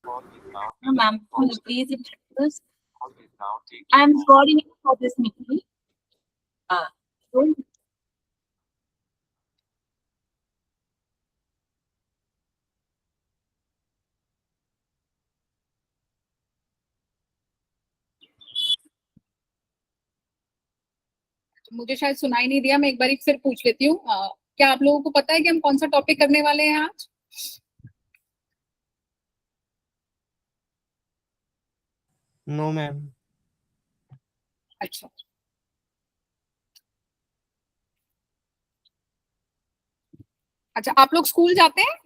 Ma'am, could you please introduce? I'm coordinating for this meeting. So, मुझे शायद सुनाई नहीं दिया, मैं एक बार फिर पूछ लेती हूँ। क्या आप लोगों को पता है कि हम कौन सा टॉपिक करने वाले हैं आज? No ma'am. अच्छा, अच्छा, आप लोग स्कूल जाते हैं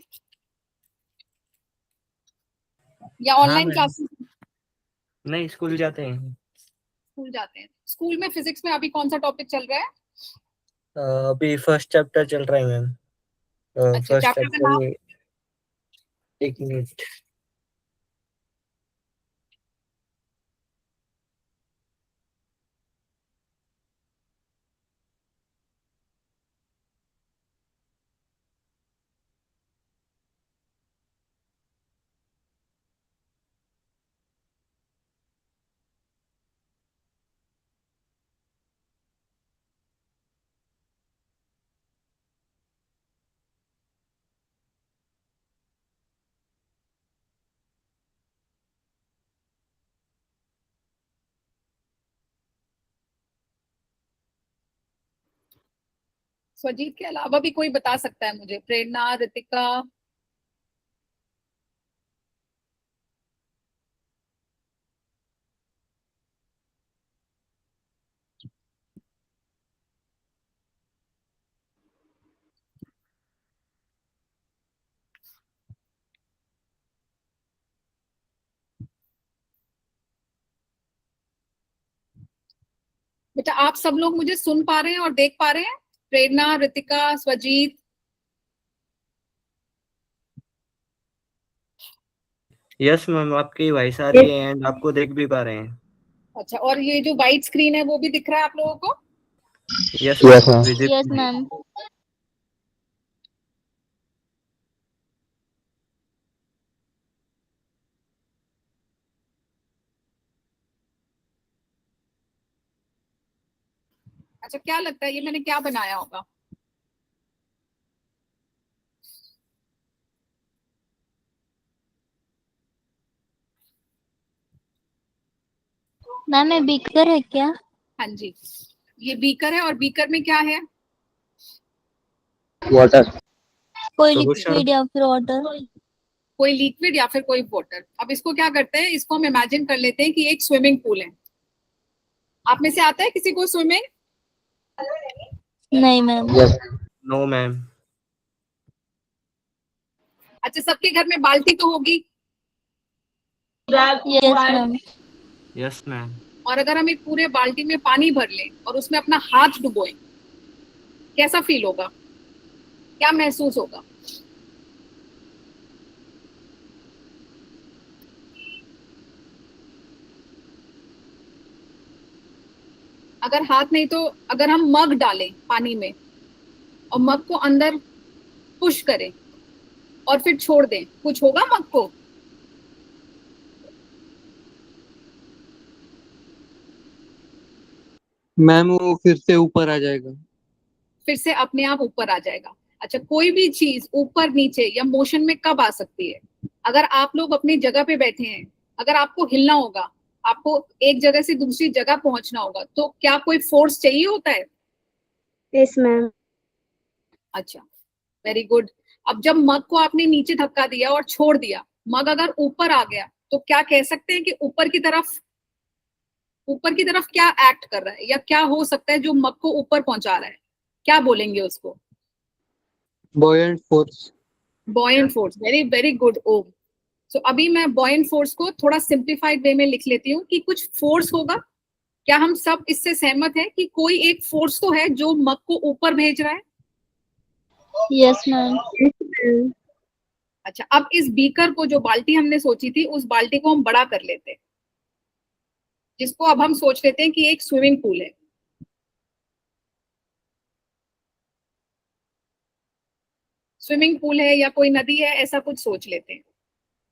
या हाँ ऑनलाइन मैम, क्लासेस? नहीं स्कूल जाते हैं। स्कूल जाते हैं। स्कूल में फिजिक्स में अभी कौन सा टॉपिक चल रहा है? अभी फर्स्ट चैप्टर चल रहा है मैम। अच्छा, फर्स्ट चैप्टर का चैप्टर नाम? में एक मिनट। स्वजीत के अलावा भी कोई बता सकता है मुझे? प्रेरणा, रितिका? बेटा, आप सब लोग मुझे सुन पा रहे हैं और देख पा रहे हैं? प्रेरणा, रितिका, स्वजीत? यस मैम, आपकी वॉइस आ रही है एंड आपको देख भी पा रहे हैं। अच्छा, और ये जो व्हाइट स्क्रीन है वो भी दिख रहा है आप लोगों को? Yes Yes, ma'am, ma'am. Yes, ma'am. अच्छा, क्या लगता है ये मैंने क्या बनाया होगा? मैम ये बीकर है क्या? हाँ जी, ये बीकर है। और बीकर में क्या है? Water. कोई Solution. लिक्विड या फिर वाटर? कोई लिक्विड या फिर कोई वाटर। अब इसको क्या करते हैं, इसको हम इमेजिन कर लेते हैं कि एक स्विमिंग पूल है। आप में से आता है किसी को स्विमिंग? नहीं मैम। Yes. No ma'am. अच्छा, सबके घर में बाल्टी तो होगी। Yes ma'am. Yes ma'am. और अगर हम एक पूरे बाल्टी में पानी भर लें और उसमें अपना हाथ डुबोएं, कैसा फील होगा? क्या महसूस होगा? अगर हाथ नहीं तो अगर हम मग डालें पानी में और मग को अंदर पुश करें और फिर छोड़ दें, कुछ होगा मग को? मैम वो फिर से ऊपर आ जाएगा। फिर से अपने आप ऊपर आ जाएगा। अच्छा, कोई भी चीज ऊपर नीचे या मोशन में कब आ सकती है? अगर आप लोग अपनी जगह पे बैठे हैं, अगर आपको हिलना होगा, आपको एक जगह से दूसरी जगह पहुंचना होगा, तो क्या कोई फोर्स चाहिए होता है? Yes ma'am. अच्छा, वेरी गुड। अब जब मग को आपने नीचे धक्का दिया और छोड़ दिया, मग अगर ऊपर आ गया, तो क्या कह सकते हैं कि ऊपर की तरफ क्या एक्ट कर रहा है या क्या हो सकता है जो मग को ऊपर पहुंचा रहा है? क्या बोलेंगे उसको? Buoyant force. Buoyant force. Very very good Om. So अभी मैं बॉयंट फोर्स को थोड़ा सिंप्लीफाइड वे में लिख लेती हूँ कि कुछ फोर्स होगा। क्या हम सब इससे सहमत हैं कि कोई एक फोर्स तो है जो मग को ऊपर भेज रहा है? Yes ma'am. अच्छा, अब इस बीकर को, जो बाल्टी हमने सोची थी, उस बाल्टी को हम बड़ा कर लेते हैं, जिसको अब हम सोच लेते हैं कि एक स्विमिंग पूल है। स्विमिंग पूल है या कोई नदी है, ऐसा कुछ सोच लेते हैं।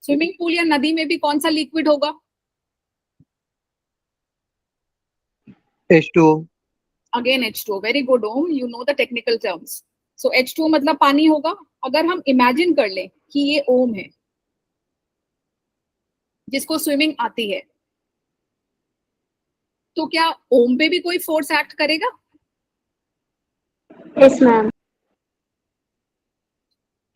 स्विमिंग पूल या नदी में भी कौन सा लिक्विड होगा? H2O. Again H2O. Very good Om, you know the technical terms. So H2O मतलब पानी होगा. अगर हम इमेजिन कर लें कि ये ओम है जिसको स्विमिंग आती है, तो क्या ओम पे भी कोई फोर्स एक्ट करेगा? Yes, ma'am.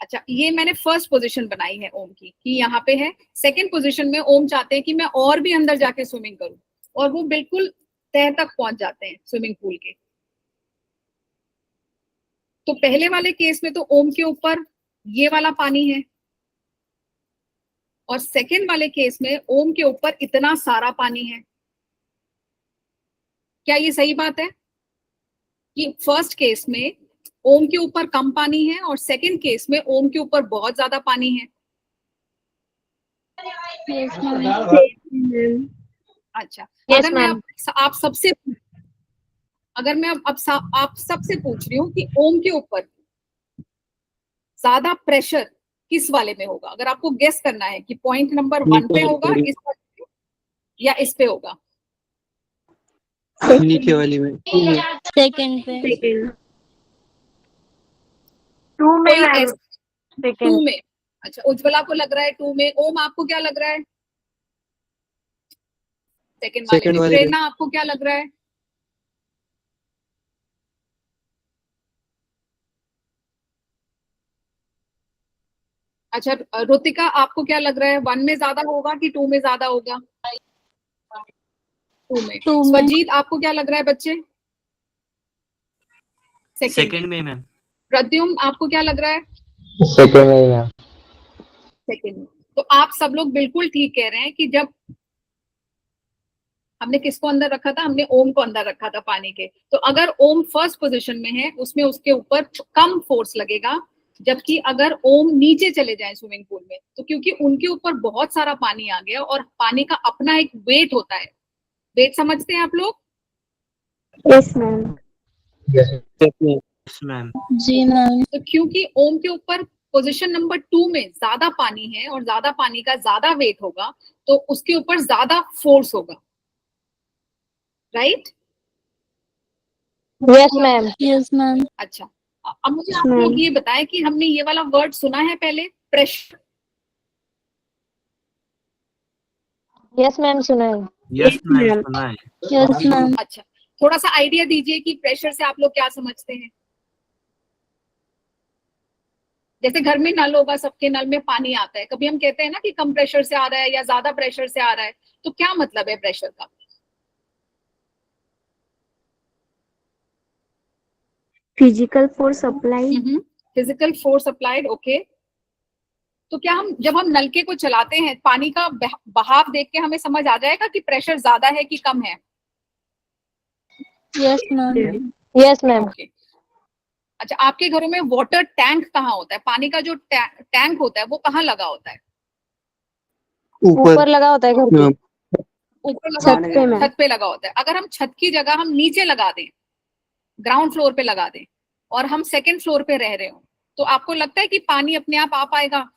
अच्छा, ये मैंने फर्स्ट पोजीशन बनाई है ओम की कि यहाँ पे है. सेकंड पोजीशन में ओम चाहते हैं कि मैं और भी अंदर जाके स्विमिंग करूं, और वो बिल्कुल तह तक पहुंच जाते हैं स्विमिंग पूल के. तो पहले वाले केस में तो ओम के ऊपर ये वाला पानी है, और सेकंड वाले केस में ओम के ऊपर इतना सारा पानी है. क्या ये सही बात है कि फर्स्ट केस में ओम के ऊपर कम पानी है और सेकंड केस में ओम के ऊपर बहुत ज्यादा पानी है? Yes, ma'am. Ma'am. अच्छा, Yes, अगर मैं ma'am. आप सबसे आप सबसे पूछ रही हूँ कि ओम के ऊपर ज्यादा प्रेशर किस वाले में होगा, अगर आपको गेस करना है कि पॉइंट नंबर 1 पे होगा इस वाले पे या इस पे होगा? नीचे वाली में. Second पे. Second. Two में कोई ma'am. ऐसा 2 Second. में? अच्छा, उज्ज्वला को लग रहा है 2 में. ओम आपको क्या लग रहा है? सेकंड वाले Second में. वाले में. प्रेरणा आपको क्या लग रहा है? अच्छा, रुतिका आपको क्या लग रहा है, 1 में ज्यादा होगा कि 2 में ज्यादा होगा? 2 में. 2 में. स्वजीत आपको क्या लग रहा है बच्चे? सेकंड में मैम. प्रद्युम्न आपको क्या लग रहा है? Second में मैम. सेकंड में. तो आप सब लोग बिल्कुल ठीक कह रहे हैं कि जब हमने किसको अंदर रखा था, हमने ओम को अंदर रखा था पानी के. तो अगर ओम फर्स्ट पोजीशन में है उसमें उसके ऊपर कम फोर्स लगेगा, जबकि अगर ओम नीचे चले जाए स्विमिंग पूल में तो क्योंकि उनके ऊपर बहुत सारा पानी आ गया और पानी का अपना एक वेट होता है. वेट समझते हैं आप लोग? Yes, ma'am. Yes ma'am. जी मैम. तो क्योंकि ओम के ऊपर पोजीशन नंबर 2 में ज्यादा पानी है और ज्यादा पानी का ज्यादा वेट होगा, तो उसके ऊपर ज्यादा फोर्स होगा. Right? Yes, ma'am. Yes, ma'am. अच्छा, अब मुझे आप लोग ये बताएं कि हमने ये वाला वर्ड सुना है पहले, प्रेशर. Yes, ma'am. सुना है. Yes ma'am ma'am. सुना है. Yes, ma'am. अच्छा, थोड़ा सा आइडिया दीजिए कि प्रेशर से आप लोग क्या समझते हैं. जैसे घर में नल होगा, सबके नल में पानी आता है, कभी हम कहते हैं ना कि कम प्रेशर से आ रहा है या ज्यादा प्रेशर से आ रहा है, तो क्या मतलब है प्रेशर का? Physical force applied. Physical force applied. Okay. तो क्या हम जब हम नलके को चलाते हैं पानी का बहाव देख के हमें समझ आ जाएगा कि प्रेशर ज्यादा है कि कम है? Yes, ma'am. Yes, ma'am. Okay. अच्छा, आपके घरों में वाटर टैंक कहाँ होता है? पानी का जो टैंक होता है वो कहाँ लगा होता है? ऊपर लगा होता है घर के. मैम. ऊपर लगा छत होता पे है, मैम. छत पे लगा होता है. अगर हम छत की जगह हम नीचे लगा दें, ग्राउंड फ्लोर पे लगा दें, और हम सेकंड फ्लोर पे रह रहे हो, तो आपको लगता है कि पानी अपने आप आ पाएगा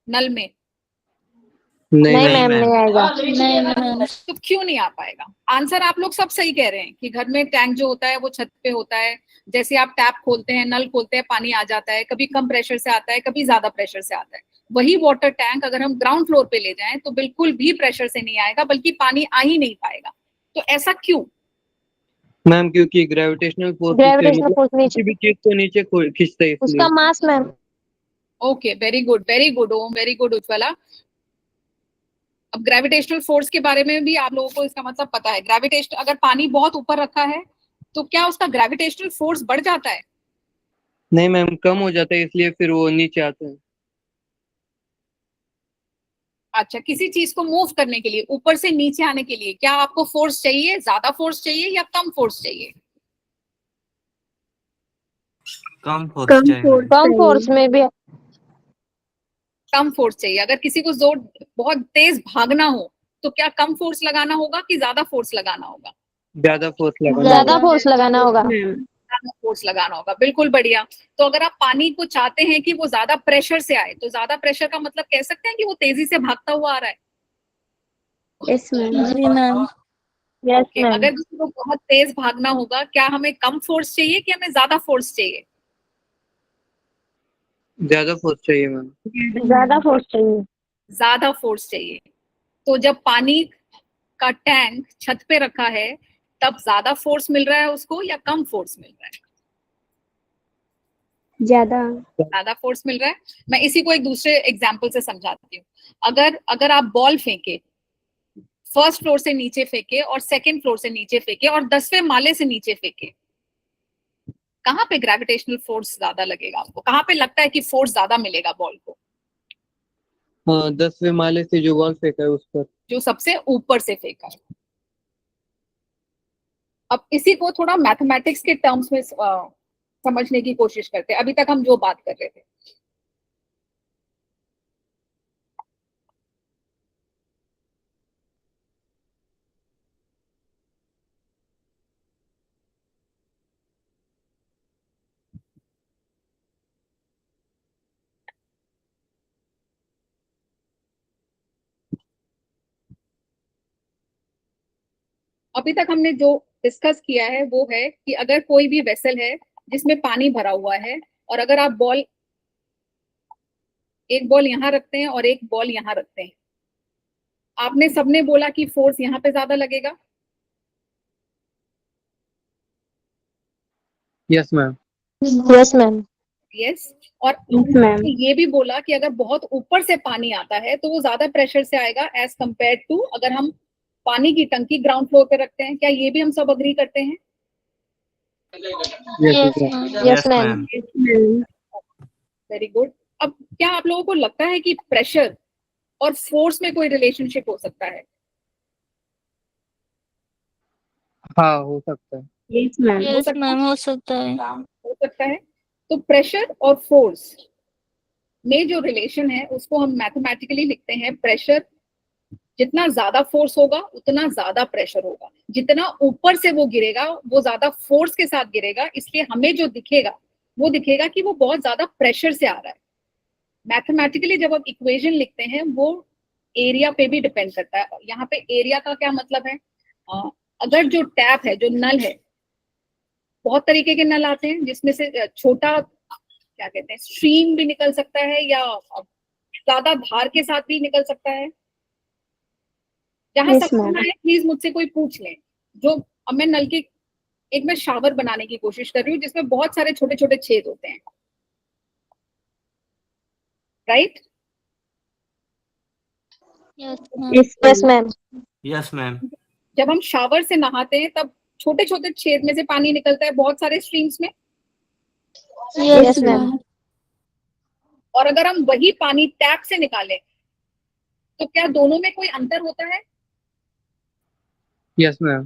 नल में? नहीं नहीं मैम. मैम. नहीं आएगा. नहीं मैम. तो क्यों नहीं आ पाएगा? आंसर आप लोग सब सही कह रहे हैं कि घर में टैंक जो होता है वो छत पे होता है. जैसे आप टैप खोलते हैं, नल खोलते हैं, पानी आ जाता है, कभी कम प्रेशर से आता है, कभी ज्यादा प्रेशर से आता है. वही वाटर टैंक अगर हम ग्राउंड फ्लोर पे ले जाएं तो बिल्कुल भी प्रेशर से नहीं आएगा, बल्कि पानी आ ही नहीं पाएगा. तो ऐसा क्यों? मैम क्योंकि ग्रेविटेशनल फोर्स किसी भी चीज को नीचे खींचता है इसलिए. मास मैम. ओके, वेरी गुड ओम, वेरी गुड उज्ज्वला. अब ग्रेविटेशनल फोर्स के बारे में भी आप लोगों को इसका मतलब पता है. ग्रेविटेशन, अगर पानी बहुत ऊपर रखा है तो क्या उसका ग्रेविटेशनल फोर्स बढ़ जाता है? नहीं मैम, कम हो जाता है इसलिए फिर वो नीचे आते हैं. अच्छा, किसी चीज को मूव करने के लिए, ऊपर से नीचे आने के लिए, क्या आपको फोर्स चाहिए, ज्यादा फोर्स चाहिए या कम फोर्स चाहिए? कम फोर्स चाहिए मैम. कम फोर्स में भी. कम फोर्स चाहिए. अगर किसी को जोर बहुत तेज भागना हो तो क्या कम फोर्स लगाना होगा कि ज्यादा फोर्स लगाना होगा? ज्यादा फोर्स लगाना ज्यादा होगा. फोर्स लगाना होगा. ज्यादा फोर्स लगाना होगा। बिल्कुल बढ़िया। तो अगर आप पानी को चाहते हैं कि वो ज्यादा प्रेशर से आए, तो ज्यादा प्रेशर का मतलब कह सकते हैं कि वो तेजी से भागता हुआ आ रहा है। Yes, ma'am. जी मैम। Yes, Okay, ma'am. अगर किसी को बहुत तेज भागना होगा, क्या हमें कम फोर्स चाहिए कि हमें ज्यादा फोर्स चाहिए? ज्यादा फोर्स चाहिए मैम। ज्यादा फोर्स चाहिए। ज्यादा फोर्स चाहिए। तो जब पानी का टैंक छत पे रखा है, तब ज्यादा फोर्स मिल रहा है उसको या कम फोर्स मिल रहा है? ज्यादा। ज्यादा फोर्स मिल रहा है। मैं इसी को एक दूसरे एग्जाम्पल से समझाती हूँ। अगर अगर आप बॉल फेंके, फर्स्ट फ्लोर से नीचे फेंके और सेकंड फ्लोर से नीचे फेंके और 10वें माले से नीचे फेंके, कहाँ पे ग्रेविटेशनल फोर्स ज्यादा लगेगा आपको? कहाँ पे लगता है कि फोर्स ज्यादा मिलेगा बॉल को? हाँ, 10वें माले से जो बॉल फेंका है उस पर। जो सबसे ऊपर से फेंका है। अब इसी को थोड़ा मैथमेटिक्स के टर्म्स में समझने की कोशिश करते हैं। अभी तक हम जो बात कर रहे थे, अभी तक हमने जो डिस्कस किया है वो है कि अगर कोई भी वेसल है जिसमें पानी भरा हुआ है, और अगर आप बॉल, एक बॉल यहाँ रखते हैं और एक बॉल यहाँ रखते हैं, आपने सबने बोला कि फोर्स यहाँ पे ज्यादा लगेगा। Yes ma'am. Yes, ma'am. Yes. और Yes, ma'am. आपने ये भी बोला कि अगर बहुत ऊपर से पानी आता है तो वो ज्यादा प्रेशर से आएगा एज कंपेयर टू अगर हम पानी की टंकी ग्राउंड फ्लोर पे रखते हैं। क्या ये भी हम सब अग्री करते हैं? Yes ma'am. Yes, ma'am. Very good. अब क्या आप लोगों को लगता है कि प्रेशर और फोर्स में कोई रिलेशनशिप हो सकता है? हाँ, हो सकता है। Yes, ma'am. यस मैम, हो सकता है। हो सकता है। तो प्रेशर और फोर्स में जो रिलेशन है उसको हम मैथमेटिकली लिखते हैं। प्रेशर, जितना ज्यादा फोर्स होगा उतना ज्यादा प्रेशर होगा। जितना ऊपर से वो गिरेगा वो ज्यादा फोर्स के साथ गिरेगा, इसलिए हमें जो दिखेगा वो दिखेगा कि वो बहुत ज्यादा प्रेशर से आ रहा है। मैथमेटिकली जब आप इक्वेशन लिखते हैं वो एरिया पे भी डिपेंड करता है। यहाँ पे एरिया का क्या मतलब है? अगर जो टैप है, जो नल है, बहुत तरीके के नल आते हैं जिसमें से छोटा, क्या कहते हैं, स्ट्रीम भी निकल सकता है या ज्यादा धार के साथ भी निकल सकता है। जहां Yes, समझना ma'am. है प्लीज मुझसे कोई पूछ ले। जो अब मैं नल के, एक मैं शावर बनाने की कोशिश कर रही हूँ जिसमें बहुत सारे छोटे छोटे छेद होते हैं, right? Yes ma'am. Yes, ma'am. Yes ma'am. जब हम शावर से नहाते हैं तब छोटे छोटे छेद में से पानी निकलता है बहुत सारे स्ट्रीम्स में। Yes ma'am. मैम। और अगर हम वही पानी टैप से निकालें तो क्या दोनों में कोई अंतर होता है? Yes ma'am.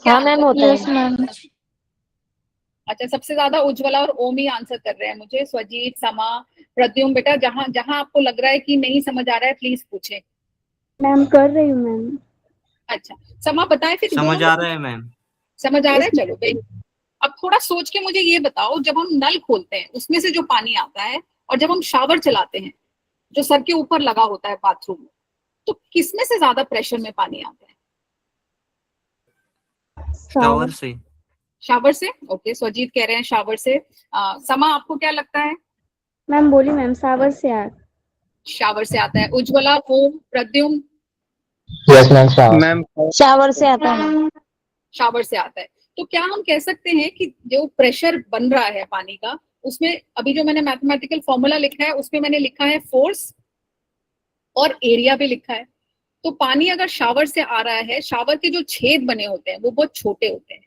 क्या हाँ मैम, अंतर? होता यस है। मैम। अच्छा, सबसे ज्यादा उज्ज्वला और ओम ही आंसर कर रहे हैं मुझे। स्वजीत, समा, प्रद्युम, बेटा जहां जहां आपको लग रहा है कि नहीं समझ आ रहा है प्लीज पूछें। मैम कर रही हूँ मैम। अच्छा, समा बताएं फिर। समझ दोनों आ में रहा है मैम। समझ आ रहा है? Yes, चलो भाई, अब थोड़ा सोच के मुझे ये बताओ, जब हम नल खोलते हैं उसमें से जो पानी आता है और जब हम शावर चलाते हैं जो सर के ऊपर लगा होता है बाथरूम में, तो किसमें से ज्यादा प्रेशर में पानी आता है? शावर से। शावर से। ओके, स्वजीत कह रहे हैं शावर से। समा, आपको क्या लगता है? मैम बोली मैम, सावर से आ। शावर से आता है। Ujjwala, Om, Pradyum? Yes ma'am shower. Ma'am shower से आता है। शावर से आता है। तो क्या हम कह सकते हैं कि जो प्रेशर बन रहा है पानी का, उसमें अभी जो मैंने मैथमेटिकल फॉर्मूला लिखा है उसमें मैंने लिखा है फोर्स और एरिया भी लिखा है। तो पानी अगर शावर से आ रहा है, शावर के जो छेद बने होते हैं वो बहुत छोटे होते हैं,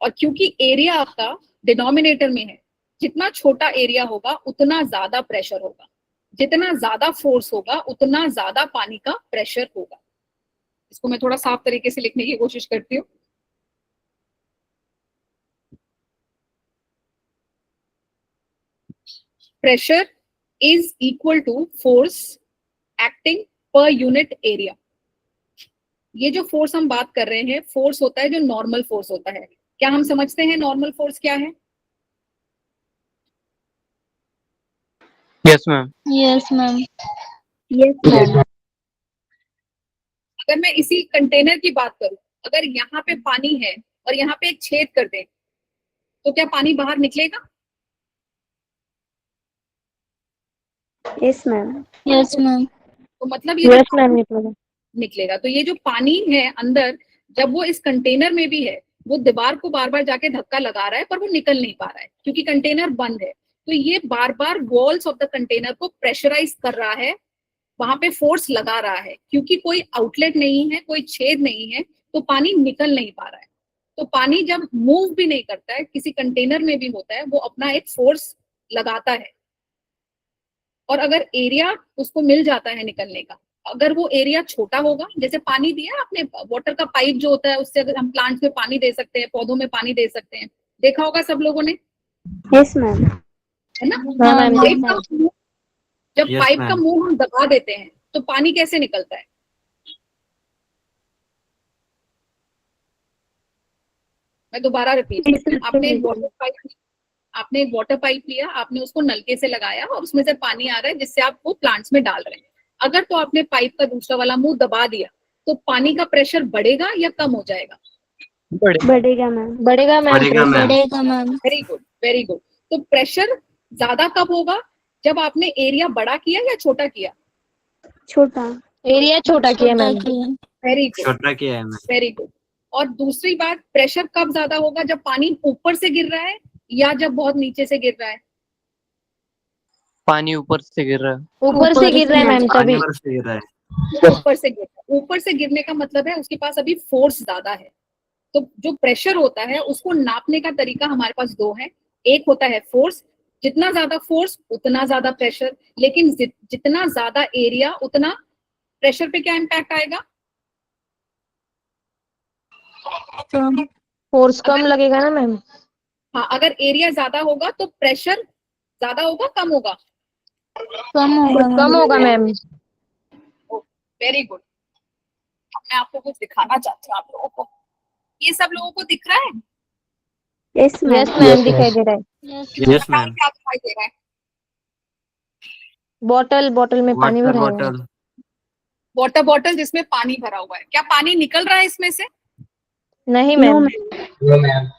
और क्योंकि एरिया आपका डिनोमिनेटर में है, जितना छोटा एरिया होगा उतना ज्यादा प्रेशर होगा, जितना ज्यादा फोर्स होगा उतना ज्यादा पानी का प्रेशर होगा। इसको मैं थोड़ा साफ तरीके से लिखने की कोशिश करती हूँ। Pressure is equal to force acting per unit area. ये जो फोर्स हम बात कर रहे हैं, फोर्स होता है जो नॉर्मल फोर्स होता है, क्या हम समझते हैं नॉर्मल फोर्स क्या है? Yes ma'am. Yes ma'am. Yes ma'am. अगर मैं इसी कंटेनर की बात करूं, अगर यहाँ पे पानी है और यहाँ पे एक छेद कर दें, तो क्या पानी बाहर निकलेगा? Yes ma'am. Yes ma'am. तो मतलब ये जो यस मैम निकलेगा। निकलेगा, तो ये जो पानी है अंदर, जब वो इस कंटेनर में भी है, वो दीवार को बार बार जाके धक्का लगा रहा है, पर वो निकल नहीं पा रहा है क्योंकि कंटेनर बंद है। तो ये बार बार वॉल्स ऑफ द कंटेनर को प्रेशराइज कर रहा है, वहां पे फोर्स लगा रहा है, क्योंकि कोई आउटलेट नहीं है, कोई छेद नहीं है, तो पानी निकल नहीं पा रहा है। तो पानी जब मूव भी नहीं करता है, किसी कंटेनर में भी होता है, वो अपना एक फोर्स लगाता है। और अगर एरिया उसको मिल जाता है निकलने का, अगर वो एरिया छोटा होगा, जैसे पानी दिया आपने, वाटर का पाइप जो होता है, उससे अगर हम प्लांट्स में पानी दे सकते हैं, पौधों में पानी दे सकते हैं, देखा होगा सब लोगों ने, यस मैम। है ना? हाँ मैम। Pipe ma'am. का मुंह- जब यस पाइप का मैम। मुंह हम दबा देते हैं, तो पानी कैसे निकलता है? मैं दोबारा रिपीट करती हूँ। आपने एक वाटर पाइप लिया, आपने उसको नलके से लगाया और उसमें से पानी आ रहा है, जिससे आप वो प्लांट्स में डाल रहे हैं। अगर तो आपने पाइप का दूसरा वाला मुंह दबा दिया, तो पानी का प्रेशर बढ़ेगा या कम हो जाएगा? बढ़ेगा मैम। बढ़ेगा मैम। बढ़ेगा मैम। बढ़ेगा ma'am. Very good, very good. तो प्रेशर ज्यादा कब होगा? जब आपने एरिया बड़ा किया या छोटा किया? छोटा। एरिया छोटा किया मैम। वेरी गुड, छोटा किया है मैम। Very good. और दूसरी बात, प्रेशर कब ज्यादा होगा? जब पानी ऊपर से गिर रहा है या जब बहुत नीचे से गिर रहा है? पानी ऊपर से गिर रहा है। ऊपर से गिर रहा है मैम पानी तभी। ऊपर से गिर रहा है। ऊपर से गिर रहा है। ऊपर से गिरने का मतलब है उसके पास अभी फोर्स ज्यादा है। तो जो प्रेशर होता है, उसको नापने का तरीका हमारे पास दो है। एक होता है फोर्स, जितना ज्यादा फोर्स उतना ज्यादा प्रेशर। लेकिन जितना ज्यादा एरिया, उतना प्रेशर पे क्या इम्पैक्ट आएगा? फोर्स कम लगेगा ना मैम। हाँ, अगर एरिया ज्यादा होगा तो प्रेशर ज्यादा होगा, कम होगा? कम होगा कम होगा मैम। Very good. मैं आपको कुछ दिखाना चाहती हूँ आप लोगों को। ये सब लोगों को दिख रहा है? यस मैम दिखाई दे रहा है। यस बताएं मैम। क्या दिखाई दे रहा है? बॉटल बॉटल में पानी वाटर भरा है। बॉटल। वाटर बॉटल जिसमें पानी भरा हुआ है। क्या पानी निकल रहा है इसमें से? नहीं मैम। No ma'am.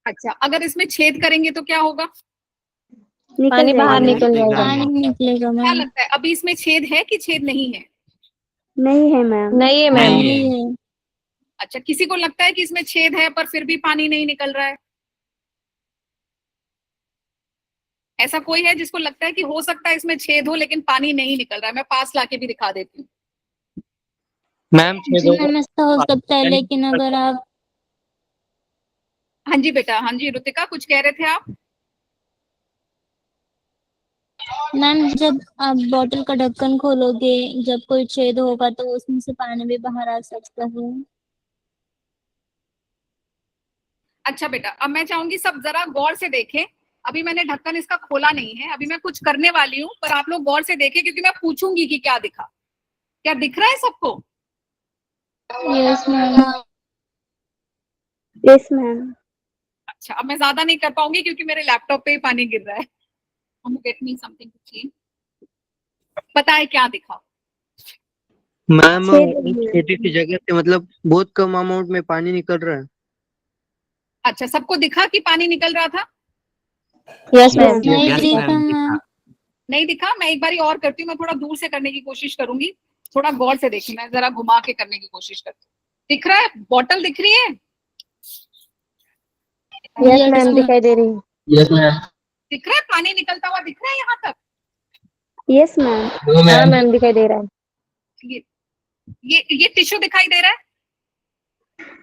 अच्छा, अगर इसमें छेद करेंगे तो क्या होगा? पानी बाहर निकल निकलेगा। जाएगा। पानी निकलेगा क्या मैम। लगता है अभी इसमें छेद है कि छेद नहीं है? नहीं है मैम। नहीं है मैम। नहीं है। नहीं है। अच्छा, किसी को लगता है कि इसमें छेद है पर फिर भी पानी नहीं निकल रहा है? ऐसा कोई है जिसको लगता है कि हो सकता है इसमें छेद हो लेकिन पानी नहीं निकल रहा है? मैं पास लाके भी दिखा देती हूँ। मैम जी मैम, ऐसा हो सकता है, लेकिन अगर आप हाँ जी बेटा, हाँ जी रुतिका, कुछ कह रहे थे आप? मैम, जब आप बॉटल का ढक्कन खोलोगे, जब कोई छेद होगा तो उसमें से पानी भी बाहर आ सकता है। अच्छा बेटा, अब मैं चाहूंगी सब जरा गौर से देखें। अभी मैंने ढक्कन इसका खोला नहीं है, अभी मैं कुछ करने वाली हूँ, पर आप लोग गौर से देखें क्योंकि मैं पूछूंगी कि क्या दिखा। क्या दिख रहा है सबको? Yes ma'am. Yes ma'am. अच्छा, अब मैं ज्यादा नहीं कर पाऊंगी क्योंकि मेरे लैपटॉप पे ही पानी गिर रहा है। Get me something to clean. बताए क्या दिखा? मैम छेद। छोटी सी जगह से मतलब बहुत कम अमाउंट में पानी निकल रहा है। अच्छा, सबको दिखा कि पानी निकल रहा था? Yes ma'am. नहीं यस दिखा मैम। मैम। नहीं दिखा? मैं एक बारी और करती हूँ, मैं थोड़ा दूर से करने की कोशिश करूंगी। थोड़ा गौर से देखिए, मैं जरा घुमा के करने की कोशिश करती हूँ। दिख रहा है? बॉटल दिख रही है? यस मैम दिखाई दे रही है। Yes ma'am. दिख रहा है? पानी निकलता हुआ दिख रहा है यहाँ तक? Yes ma'am. हाँ मैम दिखाई दे रहा है। ये ये टिश्यू दिखाई दे रहा है?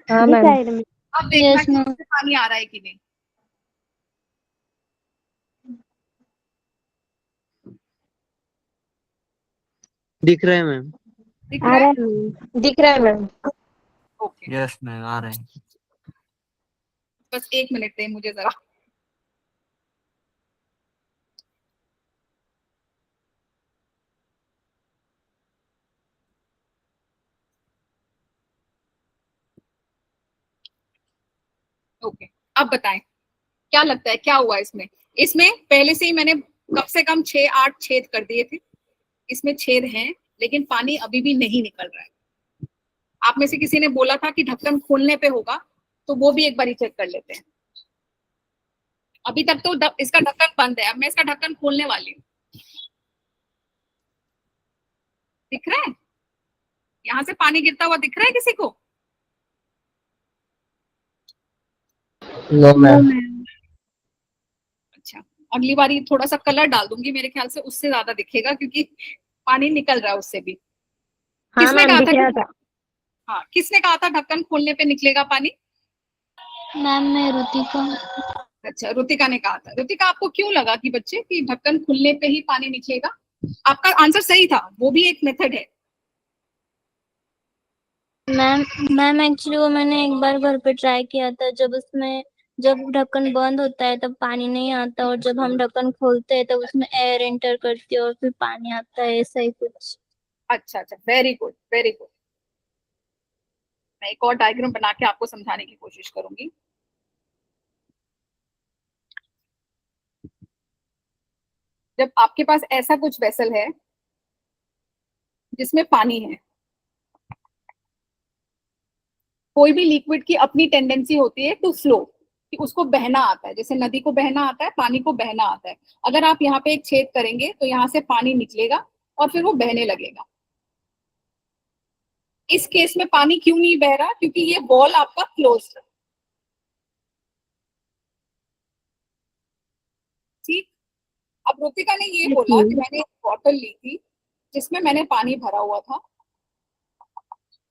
हाँ मैम। दिखाई रहा है। अब देखना यस कि मैम। इसमें पानी आ रहा है कि नहीं। दिख रहा है मैम। दिख आ रहा रहा है? है मैम। दिख रहा है मैम। ओके, यस मैम आ रहे हैं। बस एक मिनट दें मुझे जरा। ओके, अब बताएं क्या लगता है क्या हुआ इसमें? इसमें पहले से ही मैंने कम से कम 6-8 छेद कर दिए थे, इसमें छेद हैं लेकिन पानी अभी भी नहीं निकल रहा है। आप में से किसी ने बोला था कि ढक्कन खोलने पे होगा, तो वो भी एक बार चेक कर लेते हैं। अभी तक तो इसका ढक्कन बंद है, अब मैं इसका ढक्कन खोलने वाली हूँ। दिख रहा है? यहां से पानी गिरता हुआ दिख रहा है किसी को? No ma'am. अच्छा, अगली बारी थोड़ा सा कलर डाल दूंगी, मेरे ख्याल से उससे ज्यादा दिखेगा क्योंकि पानी निकल रहा है उससे भी। हाँ किसने मैम कहा दिख रहा था? था। हाँ, किसने कहा था ढक्कन खोलने पे निकलेगा पानी? मैम मैं रुतिका। अच्छा, रुतिका ने कहा था। रुतिका, आपको क्यों लगा कि बच्चे कि ढक्कन खुलने पे ही पानी निकलेगा? आपका आंसर सही था, वो भी एक मेथड है। मैम एक्चुअली वो मैंने एक बार घर पे ट्राई किया था, जब ढक्कन बंद होता है तब पानी नहीं आता, और जब हम ढक्कन खोलते हैं तब उसमें एयर एंटर करती है और फिर पानी आता है, ऐसा ही कुछ। अच्छा अच्छा, वेरी गुड वेरी गुड। मैं एक और डायग्राम बना के आपको समझाने की कोशिश करूंगी। जब आपके पास ऐसा कुछ वेसल है जिसमें पानी है, कोई भी लिक्विड की अपनी टेंडेंसी होती है टू फ्लो, कि उसको बहना आता है, जैसे नदी को बहना आता है, पानी को बहना आता है। अगर आप यहाँ पे एक छेद करेंगे तो यहाँ से पानी निकलेगा और फिर वो बहने लगेगा। इस केस में पानी क्यों नहीं बह रहा? क्योंकि ये बॉल आपका क्लोज है। ठीक। अब रुतिका ने ये बोला कि मैंने एक बॉटल ली थी जिसमें मैंने पानी भरा हुआ था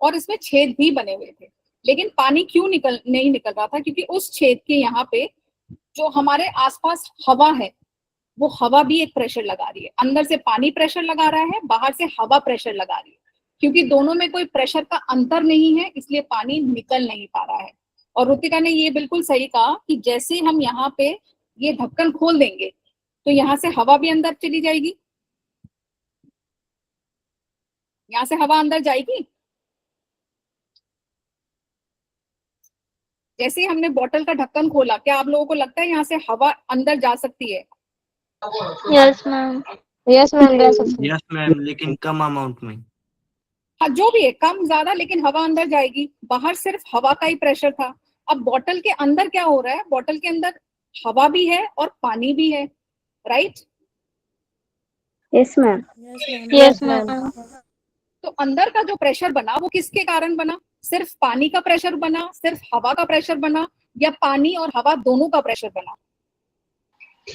और इसमें छेद भी बने हुए थे, लेकिन पानी क्यों नहीं निकल रहा था? क्योंकि उस छेद के यहाँ पे जो हमारे आसपास हवा है, वो हवा भी एक प्रेशर लगा रही है। अंदर से पानी प्रेशर लगा रहा है, बाहर से हवा प्रेशर लगा रही है। क्योंकि दोनों में कोई प्रेशर का अंतर नहीं है, इसलिए पानी निकल नहीं पा रहा है। और रुतिका ने ये बिल्कुल सही कहा कि जैसे हम यहाँ पे ये ढक्कन खोल देंगे तो यहाँ से हवा भी अंदर चली जाएगी, यहाँ से हवा अंदर जाएगी। जैसे ही हमने बोतल का ढक्कन खोला, क्या आप लोगों को लगता है यहाँ से हवा अंदर जा सकती है? Yes ma'am. यस मैम जा सकते हैं। यस मैम, लेकिन कम अमाउंट में। हाँ, जो भी है, कम ज्यादा, लेकिन हवा अंदर जाएगी। बाहर सिर्फ हवा का ही प्रेशर था। अब बोतल के अंदर क्या हो रहा है? बोतल के अंदर हवा भी है और पानी भी है, right? Yes ma'am. Yes ma'am. तो अंदर का जो प्रेशर बना वो किसके कारण बना? सिर्फ पानी का प्रेशर बना, सिर्फ हवा का प्रेशर बना, या पानी और हवा दोनों का प्रेशर बना?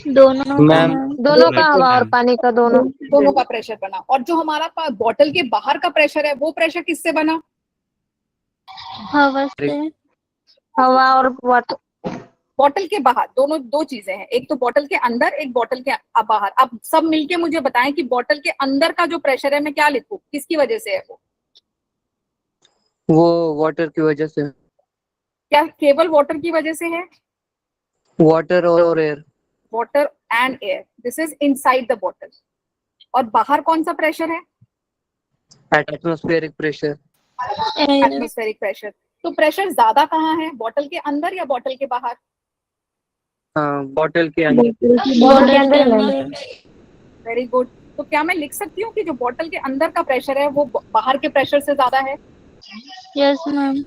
दोनों का मैम मैम। दोनों का, हवा और पानी का, दोनों। दोनों का प्रेशर बना। और जो हमारा बोतल के बाहर का प्रेशर है, वो प्रेशर किससे बना? हवा से। हवा और वाटर। बोतल के बाहर दोनों दो चीजें हैं, एक तो बोतल के अंदर, एक बोतल के बाहर। अब सब मिलके मुझे बताएं कि बोतल के अंदर का जो प्रेशर है मैं क्या लिखूं, किसकी वजह से है? वो वाटर की वजह से। क्या केवल वाटर की वजह से है? वाटर और air. Water and air, this is inside the बोतल। और बाहर कौन सा प्रेशर है? Atmospheric pressure. Atmospheric pressure. तो प्रेशर ज्यादा कहाँ है, बोतल के अंदर या बोतल के बाहर? हाँ, बॉटल के अंदर। बॉटल के अंदर मैम। Very good. तो क्या मैं लिख सकती हूँ कि जो बोतल के अंदर का प्रेशर है वो बाहर के प्रेशर से ज्यादा है? Yes ma'am.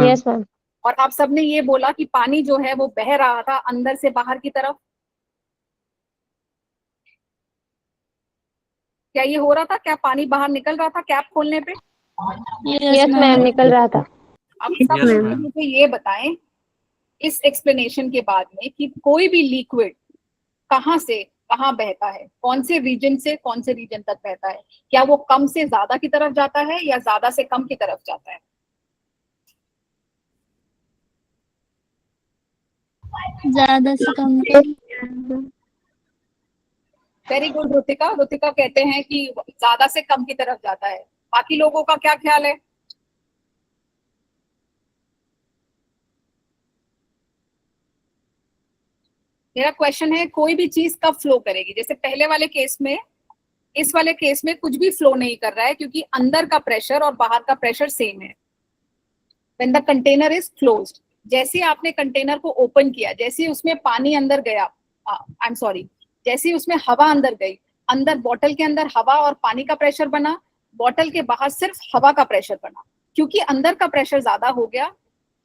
Yes ma'am. और आप सबने ये बोला कि पानी जो है वो बह रहा था अंदर से बाहर की तरफ। क्या ये हो रहा था? क्या पानी बाहर निकल रहा था कैप खोलने पे? यस मैम निकल रहा था। अब सब Yes, लोग ma'am. मुझे ये बताएं इस एक्सप्लेनेशन के बाद में कि कोई भी लिक्विड कहाँ से कहाँ बहता है, कौन से रीजन से कौन से रीजन तक बहता है? क्या वो कम से ज्यादा की तरफ जाता है या ज्यादा से कम की तरफ जाता है? ज्यादा से कम। Very good Rutika. रुतिका कहते हैं कि ज्यादा से कम की तरफ जाता है। बाकी लोगों का क्या ख्याल है? मेरा क्वेश्चन है, कोई भी चीज कब फ्लो करेगी? जैसे पहले वाले केस में, इस वाले केस में कुछ भी फ्लो नहीं कर रहा है क्योंकि अंदर का प्रेशर और बाहर का प्रेशर सेम है। When the container is closed, जैसे आपने कंटेनर को ओपन किया, जैसे उसमें पानी अंदर गया, आई एम सॉरी, जैसे उसमें हवा अंदर गई, अंदर बॉटल के अंदर हवा और पानी का प्रेशर बना, बॉटल के बाहर सिर्फ हवा का प्रेशर बना। क्योंकि अंदर का प्रेशर ज्यादा हो गया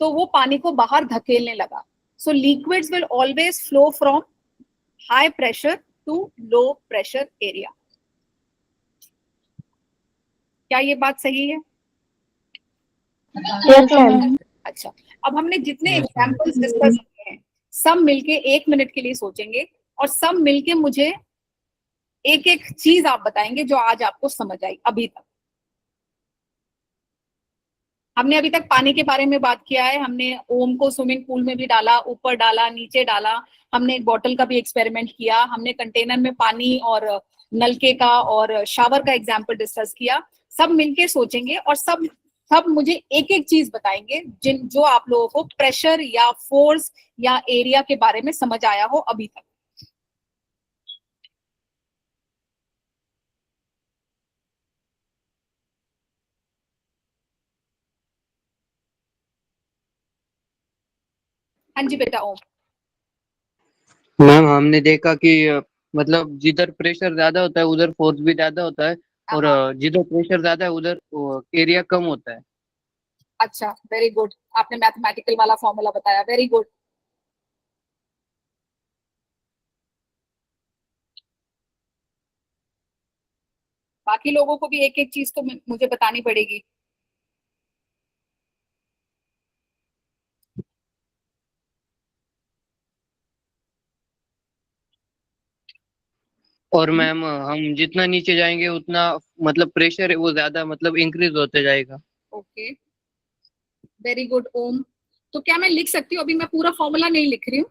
तो वो पानी को बाहर धकेलने लगा। So liquids will always flow from high pressure to low pressure area. क्या ये बात सही है? Yes, ma'am. अच्छा, अब हमने जितने Yes, ma'am. एग्जाम्पल्स डिस्कस किए हैं सब मिलके 1 मिनट के लिए सोचेंगे और सब मिलके मुझे एक एक चीज आप बताएंगे जो आज आपको समझ आई अभी तक। हमने अभी तक पानी के बारे में बात किया है, हमने ओम को स्विमिंग पूल में भी डाला, ऊपर डाला, नीचे डाला, हमने एक बॉटल का भी एक्सपेरिमेंट किया, हमने कंटेनर में पानी और नलके का और शावर का एग्जाम्पल डिस्कस किया। सब मिलके सोचेंगे और सब मुझे एक एक चीज बताएंगे जो आप लोगों को प्रेशर या फोर्स या एरिया के बारे में समझ आया हो अभी तक। हाँ जी बेटा ओम। मैम हमने देखा कि मतलब जिधर प्रेशर ज्यादा होता है उधर फोर्स भी ज्यादा होता है और जिधर प्रेशर ज्यादा है उधर एरिया कम होता है। अच्छा, वेरी गुड, आपने मैथमेटिकल वाला फॉर्मूला बताया, वेरी गुड। बाकी लोगों को भी एक एक चीज तो मुझे बतानी पड़ेगी। और मैम हम जितना नीचे जाएंगे उतना मतलब प्रेशर है वो ज्यादा मतलब इंक्रीज होते जाएगा। ओके, वेरी गुड ओम। तो क्या मैं लिख सकती हूँ, अभी मैं पूरा फॉर्मूला नहीं लिख रही हूँ,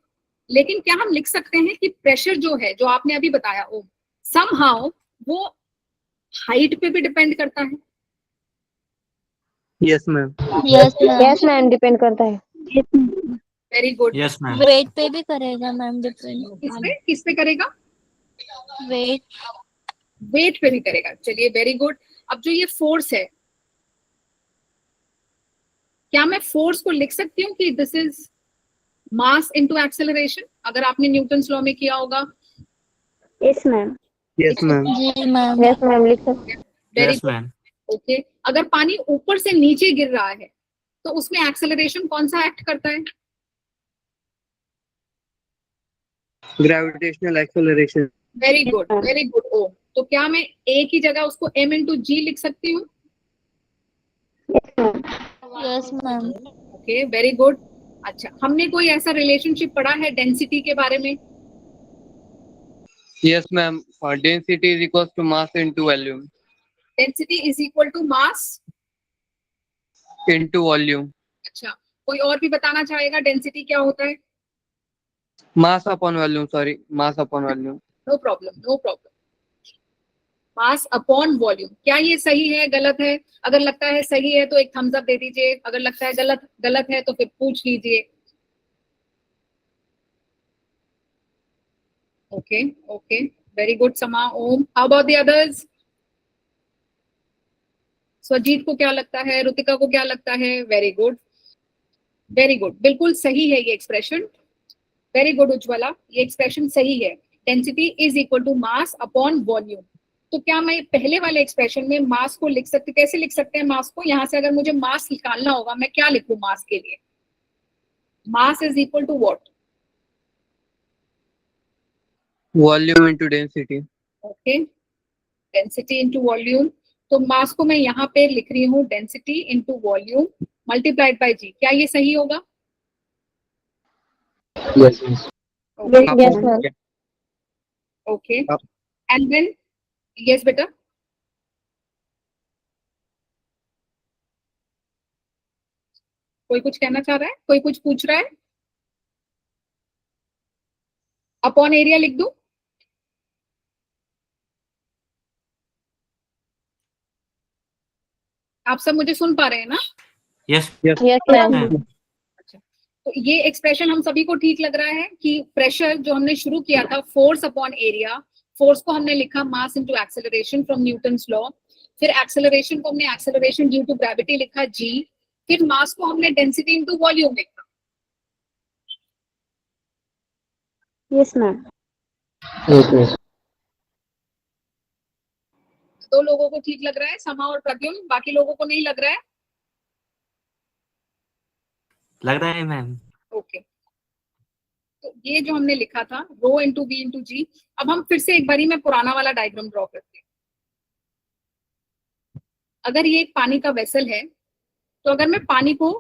लेकिन क्या हम लिख सकते हैं कि प्रेशर जो है जो आपने अभी बताया ओम, समहाउ वो हाइट पे भी डिपेंड करता है? Yes ma'am. Yes, ma'am. Depend करता है. Very good. Yes, ma'am. Wait पे भी करेगा मैम डिपेंड। किस पे करेगा? वेट। वेट पे भी करेगा। चलिए वेरी गुड। अब जो ये फोर्स है, क्या मैं फोर्स को लिख सकती हूँ कि this is mass into acceleration? अगर आपने न्यूटन्स लॉ में किया होगा। Yes, ma'am. Yes ma'am. जी मैम। Yes, ma'am. लिख सकते. Very Yes, good. ma'am. Okay, अगर पानी ऊपर से नीचे गिर रहा है तो उसमें एक्सेलरेशन कौन सा एक्ट करता है? Gravitational acceleration. Very good, very good ओ। तो क्या मैं ए की जगह उसको m इंटू जी लिख सकती हूँ? Yes ma'am. Okay, very good. अच्छा, हमने कोई ऐसा रिलेशनशिप पढ़ा है डेंसिटी के बारे में? Yes ma'am, density is equal to mass into volume. Density is equal to mass into volume. अच्छा, कोई और भी बताना चाहेगा डेंसिटी क्या होता है? Mass upon volume, sorry, mass upon volume. No problem, no problem. Mass upon volume. क्या ये सही है, गलत है? अगर लगता है सही है तो एक थम्स अप दे दीजिए, अगर लगता है गलत है तो फिर पूछ लीजिए। Okay okay, very good Sama, Om. How about the others? Swajit को क्या लगता है, रुतिका को क्या लगता है? वेरी गुड, वेरी गुड, बिल्कुल सही है ये एक्सप्रेशन। वेरी गुड उज्ज्वला, ये एक्सप्रेशन सही है। Density is equal to mass upon volume. तो क्या मैं पहले वाले एक्सप्रेशन में मास को लिख सकती, कैसे लिख सकते हैं मास को? यहां से अगर मुझे मास निकालना होगा मैं क्या लिखूं मास के लिए? Mass is equal to what? Volume into density. Okay, density into volume. तो मास को मैं यहाँ पे लिख रही हूँ density into volume multiplied by G. क्या ये सही होगा? Yes, yes. Yes, ma'am. Okay, and then yes बेटा। कोई कुछ कहना चाह रहा है, कोई कुछ पूछ रहा है? अपॉन एरिया लिख दूं? आप सब मुझे सुन पा रहे हैं ना? Yes. Yes, ma'am. ma'am. अच्छा, तो ये एक्सप्रेशन हम सभी को ठीक लग रहा है कि प्रेशर जो हमने शुरू किया था फोर्स अपॉन एरिया, फोर्स को हमने लिखा मास into acceleration from Newton's law, फिर एक्सेलरेशन को हमने एक्सेलरेशन ड्यू टू ग्रेविटी लिखा जी, फिर मास को हमने डेंसिटी इनटू वॉल्यूम लिखा। Yes, ma'am. Yes, yes. दो लोगों को ठीक लग रहा है, समा और प्रद्युम्न, बाकी लोगों को नहीं लग रहा है? लग रहा है मैम। ओके, तो ये जो हमने लिखा था रो इंटू बी इंटू जी, अब हम फिर से एक बारी में पुराना वाला डायग्राम ड्रॉ करते हैं। अगर ये एक पानी का वेसल है, तो अगर मैं पानी को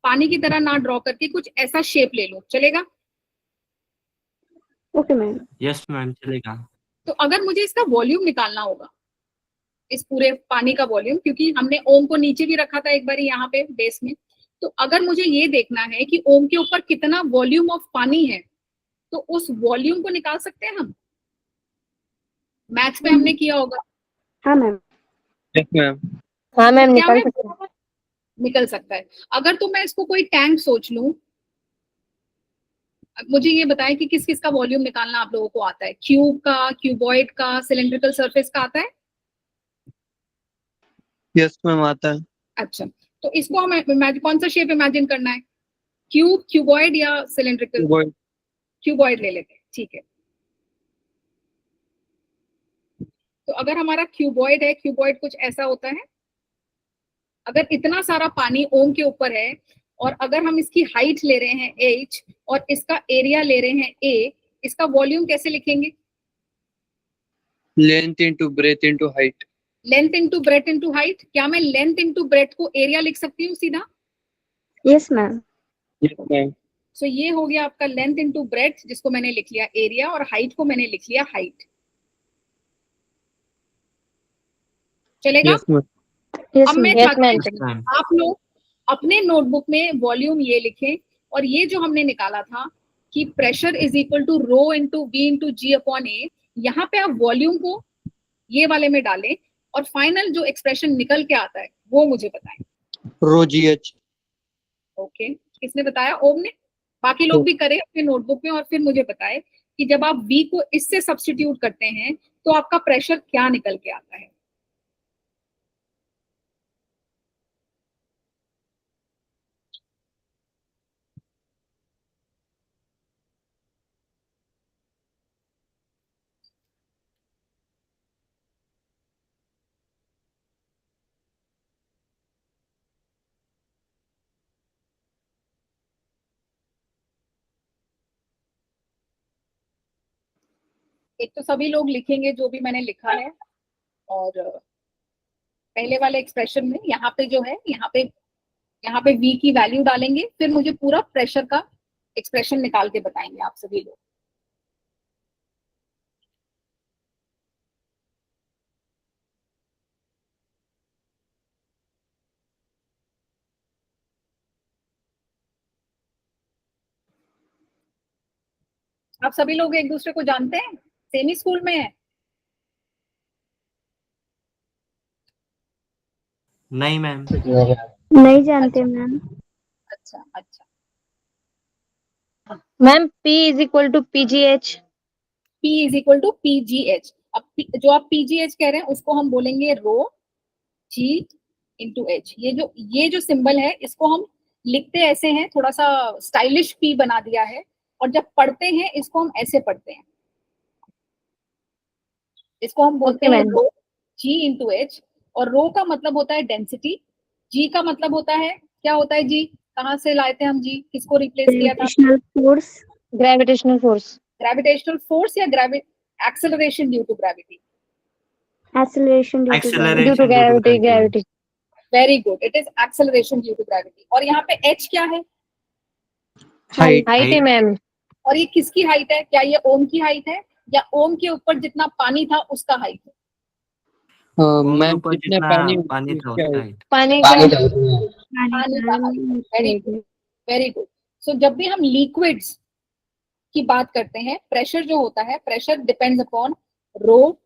पानी की तरह ना ड्रॉ करके कुछ ऐसा शेप ले लूं, चलेगा? Okay, ma'am. यस मैम चलेगा। तो अगर मुझे इसका वॉल्यूम निकालना होगा, इस पूरे पानी का वॉल्यूम, क्योंकि हमने ओम को नीचे भी रखा था एक बार यहाँ पे बेस में, तो अगर मुझे ये देखना है कि ओम के ऊपर कितना वॉल्यूम ऑफ पानी है, तो उस वॉल्यूम को निकाल सकते हैं हम। मैथ्स में हमने किया होगा। हाँ मैम। Yes ma'am. हाँ मैम, क्या निकाल है? सकते हैं। निकल सकता है। अगर तो मैं इसको कोई टैंक सोच लूं, मुझे ये बताएं कि किस किस का वॉल्यूम निकालना आप लोगों को आता है? क्यूब का, क्यूबॉइड का, सिलेंड्रिकल सरफेस का आता है? यस मैम आता है। अच्छा, तो इसको हम कौन सा शेप इमेजिन करना है? क्यूब, क्यूबॉइड या सिलेंड्रिकल? क्यूबॉइड ले लेते हैं, ठीक है। तो अगर हमारा क्यूबॉइड है, क्यूबॉइड कुछ ऐसा होता है। अगर इतना सारा पानी ओम के ऊपर है, और अगर हम इसकी हाइट ले रहे हैं h और इसका एरिया ले रहे हैं a, इसका वॉल्यूम कैसे लिखेंगे? Length into breadth into height. Length into breadth into height. क्या मैं लेंथ इंटू ब्रेथ को एरिया लिख सकती हूँ सीधा? Yes ma'am. Yes ma'am. So ये हो गया आपका लेंथ इंटू ब्रेथ, जिसको मैंने लिख लिया एरिया, और हाइट को मैंने लिख लिया हाइट। चलेगा? Yes ma'am. यस अब मैं मैम। चाहती हूँ यस मैम। आप लोग अपने नोटबुक में वॉल्यूम ये लिखें, और ये जो हमने निकाला था कि pressure is equal to rho into B into G upon A, यहाँ पे आप वॉल्यूम को ये वाले में डालें, और फाइनल जो एक्सप्रेशन निकल के आता है वो मुझे बताएं। रो जी एच। ओके, किसने बताया? ओम ने। बाकी लोग भी करें अपने नोटबुक में, और फिर मुझे बताएं कि जब आप V को इससे सब्स्टिट्यूट करते हैं तो आपका प्रेशर क्या निकल के आता है। एक तो सभी लोग लिखेंगे जो भी मैंने लिखा है, और पहले वाले एक्सप्रेशन में यहाँ पे जो है, यहाँ पे V की वैल्यू डालेंगे, फिर मुझे पूरा प्रेशर का एक्सप्रेशन निकाल के बताएंगे आप सभी लोग। आप सभी लोग एक दूसरे को जानते हैं? सेम ही स्कूल में है? नहीं मैम। नहीं जानते मैम। अच्छा अच्छा। Ma'am P is equal to PGH। P is equal to PGH। अब जो आप PGH कह रहे हैं उसको हम बोलेंगे रो G इंटू H। ये जो सिंबल है, इसको हम लिखते ऐसे हैं, थोड़ा सा स्टाइलिश P बना दिया है, और जब पढ़ते हैं इसको हम ऐसे पढ़ते हैं। इसको हम बोलते हैं रो G इंटू H, और रो का मतलब होता है डेंसिटी, G का मतलब होता है, क्या होता है G? कहाँ से लाए थे हम G? किसको रिप्लेस किया था? Gravitational force. Gravitational force. Gravitational force या acceleration due to gravity? Acceleration due to acceleration gravity. Very good, it is acceleration due to gravity. और यहाँ पे H क्या है? हाइट। हाइट है मैम। और ये किसकी हाइट है? क्या ये ओम की हाइट है, या ओम के ऊपर जितना पानी था उसका हाइट है? मैम कितने पानी पानी था उसका height। पानी पानी का हाइट। Very good. सो जब भी हम लिक्विड्स की बात करते हैं, प्रेशर जो होता है, pressure depends upon rho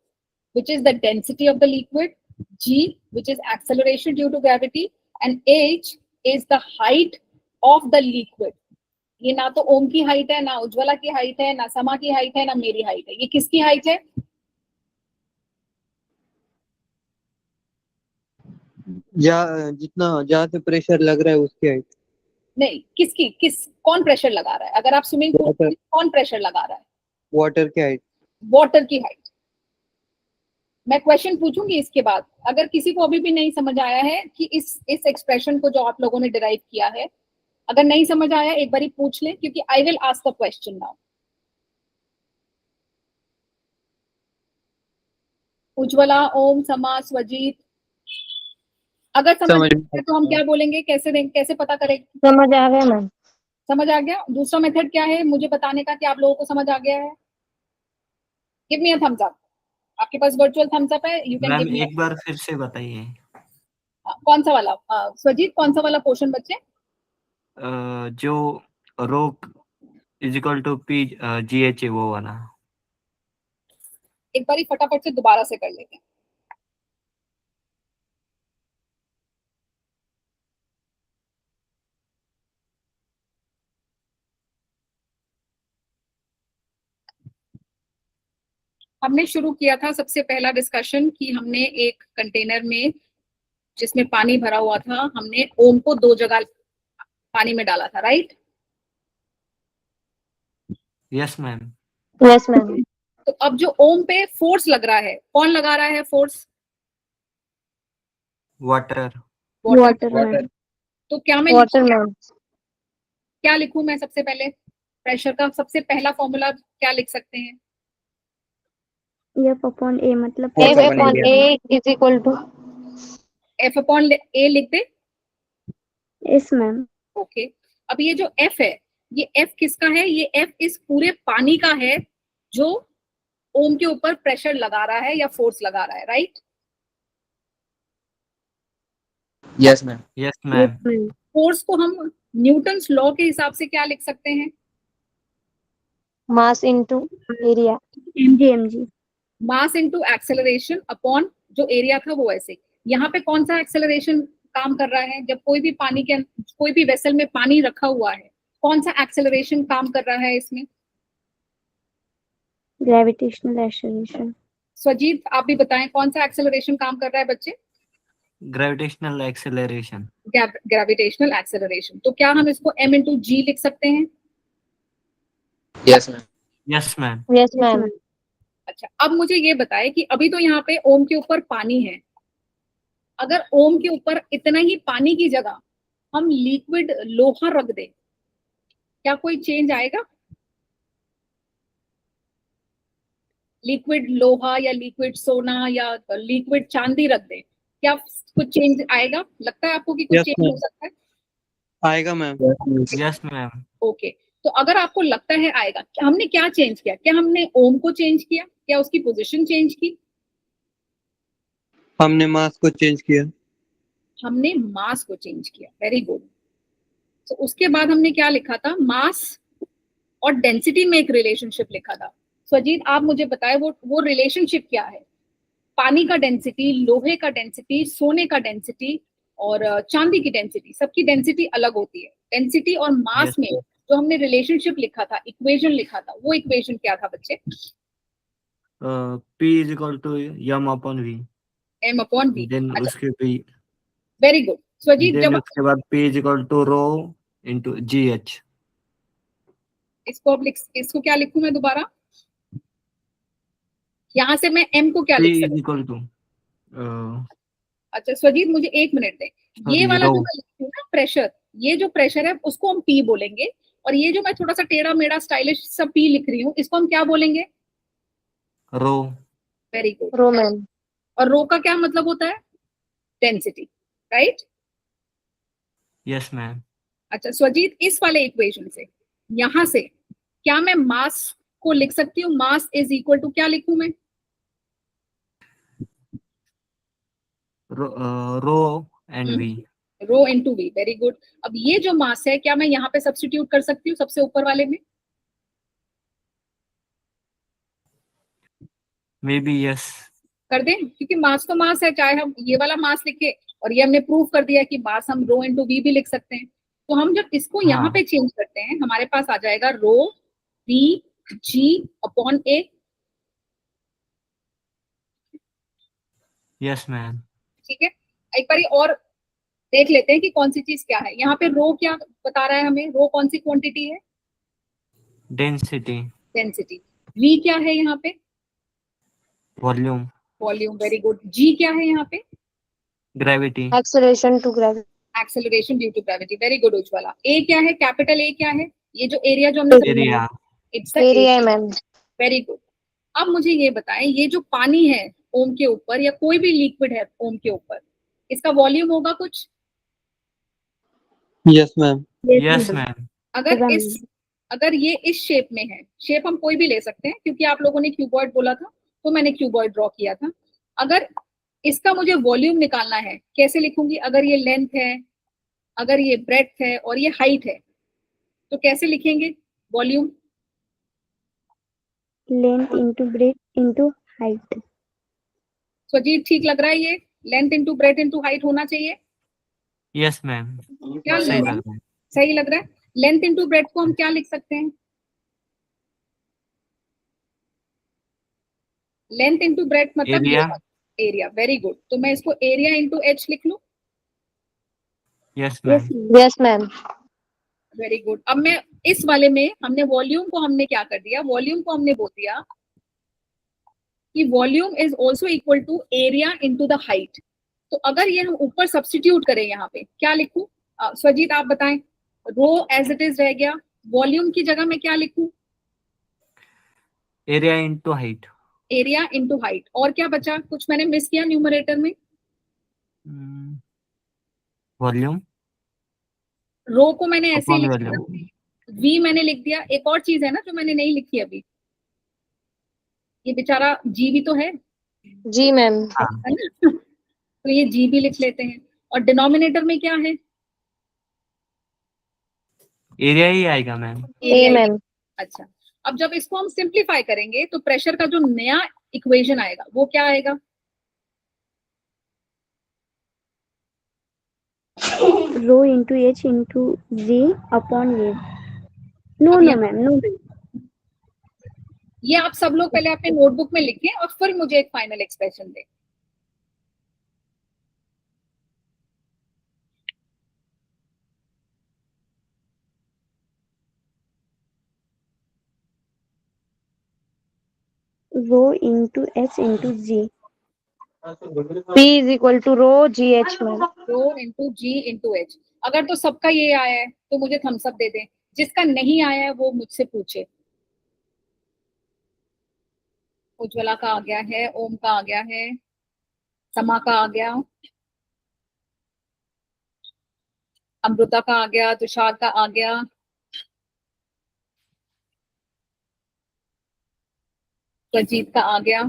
which is the density of the liquid, G which is acceleration due to gravity, and H is the height of the liquid। ये ना तो ओम की हाइट है, ना उज्ज्वला की हाइट है, ना समा की हाइट है, ना मेरी हाइट है। ये किसकी हाइट है? जहाँ से प्रेशर लग रहा है उसकी हाइट। नहीं, कौन प्रेशर लगा रहा है? अगर आप स्विमिंग पूल में, कौन प्रेशर लगा रहा है? वाटर की हाइट। वाटर की हाइट। मैं क्वेश्चन पूछूंगी इसके बाद, अगर किसी को अभी भी नहीं समझ आया है कि इस एक्सप्रेशन को जो आप लोगों ने डिराइव किया है, अगर नहीं समझ आया एक बारी पूछ लें, क्योंकि I will ask the question now. Ujjwala, Om, Sama, Swajit, अगर समझ समझ आया तो हम क्या बोलेंगे, कैसे पता करें? समझ आ गया मैम। समझ आ गया। दूसरा मेथड क्या है मुझे बताने का कि आप लोगों को समझ आ गया है? Give me a thumbs up. आपके पास वर्चुअल थम्स अप है, you can ma'am give me. एक बार फिर से बताइए। कौन सा वाला स्वजीत, कौन सा वाला पोर्शन बच्चे? जो rho is equal to P G H A वो वाला। एक बारी फटाफट से दोबारा से कर लेते हैं। हमने शुरू किया था सबसे पहला डिस्कशन कि हमने एक कंटेनर में जिसमें पानी भरा हुआ था, हमने ओम को 2 जगह पानी में डाला था, right? Yes ma'am. Yes ma'am. तो अब जो ओम पे फोर्स लग रहा है, कौन लगा रहा है फोर्स? वाटर। Water ma'am. तो क्या मैं वाटर मैम। क्या लिखूं मैं सबसे पहले? प्रेशर का सबसे पहला फॉर्मूला क्या लिख सकते हैं? F upon A मतलब Force F upon upon A is equal to। F upon A लिख दे। Yes ma'am. ओके। अब ये जो F है, ये F किसका है? ये F इस पूरे पानी का है जो ओम के ऊपर प्रेशर लगा रहा है या फोर्स लगा रहा है, right? Yes ma'am. Yes yes ma'am. Ma'am. Force को हम न्यूटन्स लॉ के हिसाब से क्या लिख सकते हैं? Mass into area. mg। मास इनटू एक्सेलरेशन अपॉन जो एरिया था वो ऐसे। यहाँ पे कौन सा एक्सेलरेशन काम कर रहा है? जब कोई भी पानी के कोई भी वेसल में पानी रखा हुआ है, कौन सा एक्सेलरेशन काम कर रहा है इसमें? Gravitational acceleration. स्वजीत आप भी बताएं कौन सा एक्सेलरेशन काम कर रहा है बच्चे? Gravitational acceleration. Gravitational acceleration. तो क्या हम इसको m इंटू जी लिख सकते हैं? Yes ma'am. Yes ma'am. Yes ma'am. अच्छा, अब मुझे ये बताए कि अभी तो यहाँ पे ओम के ऊपर पानी है, अगर ओम के ऊपर इतना ही पानी की जगह हम लिक्विड लोहा रख दें, क्या कोई चेंज आएगा? लिक्विड लोहा या लिक्विड सोना या लिक्विड चांदी रख दें, क्या कुछ चेंज आएगा? लगता है आपको कि कुछ Yes, चेंज ma'am. हो सकता है? आएगा मैम। Yes ma'am. ओके। तो अगर आपको लगता है आएगा, हमने क्या चेंज किया? क्या हमने ओम को चेंज किया? क्या उसकी पोजीशन चेंज की? हमने मास को चेंज किया। हमने मास को चेंज किया। Very good. तो उसके बाद हमने क्या लिखा था? मास और डेंसिटी में एक रिलेशनशिप लिखा था। स्वजीत आप मुझे बताए वो रिलेशनशिप क्या है? पानी का डेंसिटी, लोहे का डेंसिटी, सोने का डेंसिटी और चांदी की डेंसिटी, सबकी डेंसिटी अलग होती है। डेंसिटी और मास Yes, में जो हमने रिलेशनशिप लिखा था, इक्वेशन लिखा था, वो इक्वेशन क्या था बच्चे? P is equal to M upon V. m upon v। Then अच्छा, उसके P very good Swajit. Then जब उसके बाद P is equal to rho into G H. इसको अब इसको क्या लिखूं मैं दोबारा? यहाँ से मैं m को क्या पी लिख इज सकती हूँ? इक्वल टू अच्छा स्वजीत मुझे 1 मिनट दें। ये सॉरी वाला रो। जो मैं लिखती हूँ ना प्रेशर, ये जो प्रेशर है उसको हम P बोलेंगे, और ये जो मैं थोड़ा सा टेढ़ा मेढ़ा स्टाइलिश सब P लिख रही हूँ, इसको हम क्या बोलेंगे? Rho. Very good. Rho ma'am. और रो का क्या मतलब होता है? Density, right? Yes ma'am. अच्छा स्वजीत, इस वाले इक्वेशन से, यहां से क्या मैं मास को लिख सकती हूँ? मास इज इक्वल टू क्या लिखूं मैं? Rho and V. Rho into V. Very good. अब ये जो मास है, क्या मैं यहाँ पे सब्स्टिट्यूट कर सकती हूँ सबसे ऊपर वाले में? May be yes. कर दें, क्योंकि मास तो मास है, चाहे हम ये वाला मास लिखे, और ये हमने प्रूव कर दिया कि मास हम रो इंटू वी भी लिख सकते हैं। तो हम जब इसको यहाँ हाँ। पे चेंज करते हैं, हमारे पास आ जाएगा rho V G upon A. Yes ma'am. ठीक है, एक बार और देख लेते हैं कि कौन सी चीज क्या है। यहाँ पे रो क्या बता रहा है हमें? रो कौन सी क्वांटिटी है? डेंसिटी। डेंसिटी। V क्या है यहाँ पे? Volume, volume, very good. G क्या है यहाँ पे? Gravity, Acceleration to gravity. Acceleration due to gravity, very good Ujjwala. A क्या है? कैपिटल A क्या है? ये जो एरिया जो हमने area, it's the Area, ma'am. Very good. अब मुझे ये बताएं, ये जो पानी है ओम के ऊपर या कोई भी लिक्विड है ओम के ऊपर, इसका वॉल्यूम होगा कुछ? Yes ma'am. यस मैम, अगर ये इस शेप में है, शेप हम कोई भी ले सकते हैं क्योंकि आप लोगों ने क्यूबॉइड बोला था तो मैंने क्यूबॉइड ड्रॉ किया था। अगर इसका मुझे वॉल्यूम निकालना है, कैसे लिखूंगी? अगर ये लेंथ है, अगर ये ब्रेड्थ है और ये हाइट है, तो कैसे लिखेंगे volume? Length into breadth into height. Swajit, ठीक लग रहा है ये? Length into breadth into height होना चाहिए। यस मैम, क्या सही लग रहा है? लग रहा है। सही लग रहा है। लेंथ इंटू ब्रेड्थ को हम क्या लिख सकते हैं? लेंथ इंटू ब्रेड्थ मतलब एरिया, एरिया, वेरी गुड। तो मैं इसको एरिया इंटू एच लिख लूं? Yes Yes, ma'am, yes, ma'am. Very good. अब मैं इस वाले में हमने वॉल्यूम को हमने क्या कर दिया? वॉल्यूम को हमने बोल दिया कि volume is also equal to area into the height. तो अगर ये हम ऊपर सब्स्टिट्यूट करें, यहाँ पे क्या लिखूं? स्वजीत आप बताएं। रो एज इट इज रह गया, वॉल्यूम की जगह मैं क्या लिखूं? Area into height, area into height. और क्या बचा? कुछ मैंने मिस किया न्यूमरेटर में? वॉल्यूम रो को मैंने ऐसे ही अपॉन लिख दिया, वॉल्यूम, वी मैंने लिख दिया। एक और चीज है ना जो मैंने नहीं लिखी अभी, ये बेचारा जी भी तो है G, ma'am. है ना? तो ये जी भी लिख लेते हैं। और डिनोमिनेटर में क्या है? एरिया ही आएगा मैम। A, ma'am. अच्छा, अब जब इसको हम सिंप्लीफाई करेंगे तो प्रेशर का जो नया इक्वेशन आएगा वो क्या आएगा? Rho into H into Z upon A. No, अब no, यहाँ- ma'am. No, ma'am. ये आप सब लोग पहले अपने नोटबुक में लिखें और फिर मुझे एक फाइनल एक्सप्रेशन दें। Rho into H into Z. P is equal to rho GH, ma'am. Rho into ji into H. अगर तो सबका ये आया है तो मुझे थम्स अप दे दें, जिसका नहीं आया है वो मुझसे पूछे। उज्ज्वला का आ गया है, ओम का आ गया है, समा का आ गया, अमृता का आ गया, तुषार का आ गया, प्रजीत का आ गया।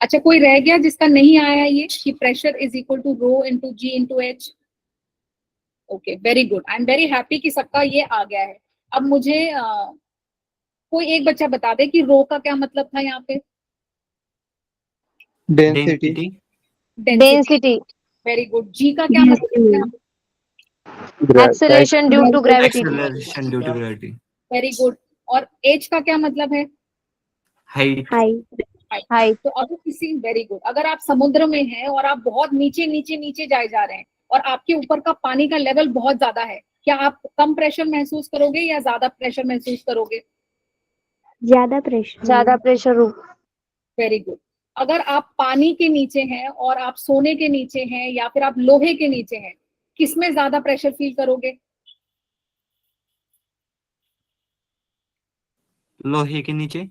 अच्छा, कोई रह गया जिसका नहीं आया ये कि pressure is equal to rho into ji into H? Okay, very good. I am very happy कि सबका ये आ गया है। अब मुझे कोई एक बच्चा बता दे कि रो का क्या मतलब था यहाँ पे? Density. Density. Very good. G का क्या मतलब था? Acceleration due to gravity. Acceleration due to gravity, very good. और एच का क्या मतलब है? Height, Height. तो अगर किसी, वेरी गुड, अगर आप समुद्र में हैं और आप बहुत नीचे नीचे नीचे जाए जा रहे हैं और आपके ऊपर का पानी का लेवल बहुत ज्यादा है, क्या आप कम प्रेशर महसूस करोगे या ज्यादा प्रेशर महसूस करोगे? ज़्यादा प्रेशर. Very good. अगर आप पानी के नीचे हैं और आप सोने के नीचे हैं या फिर आप लोहे के नीचे हैं, किसमें ज्यादा प्रेशर फील करोगे? लोहे के नीचे,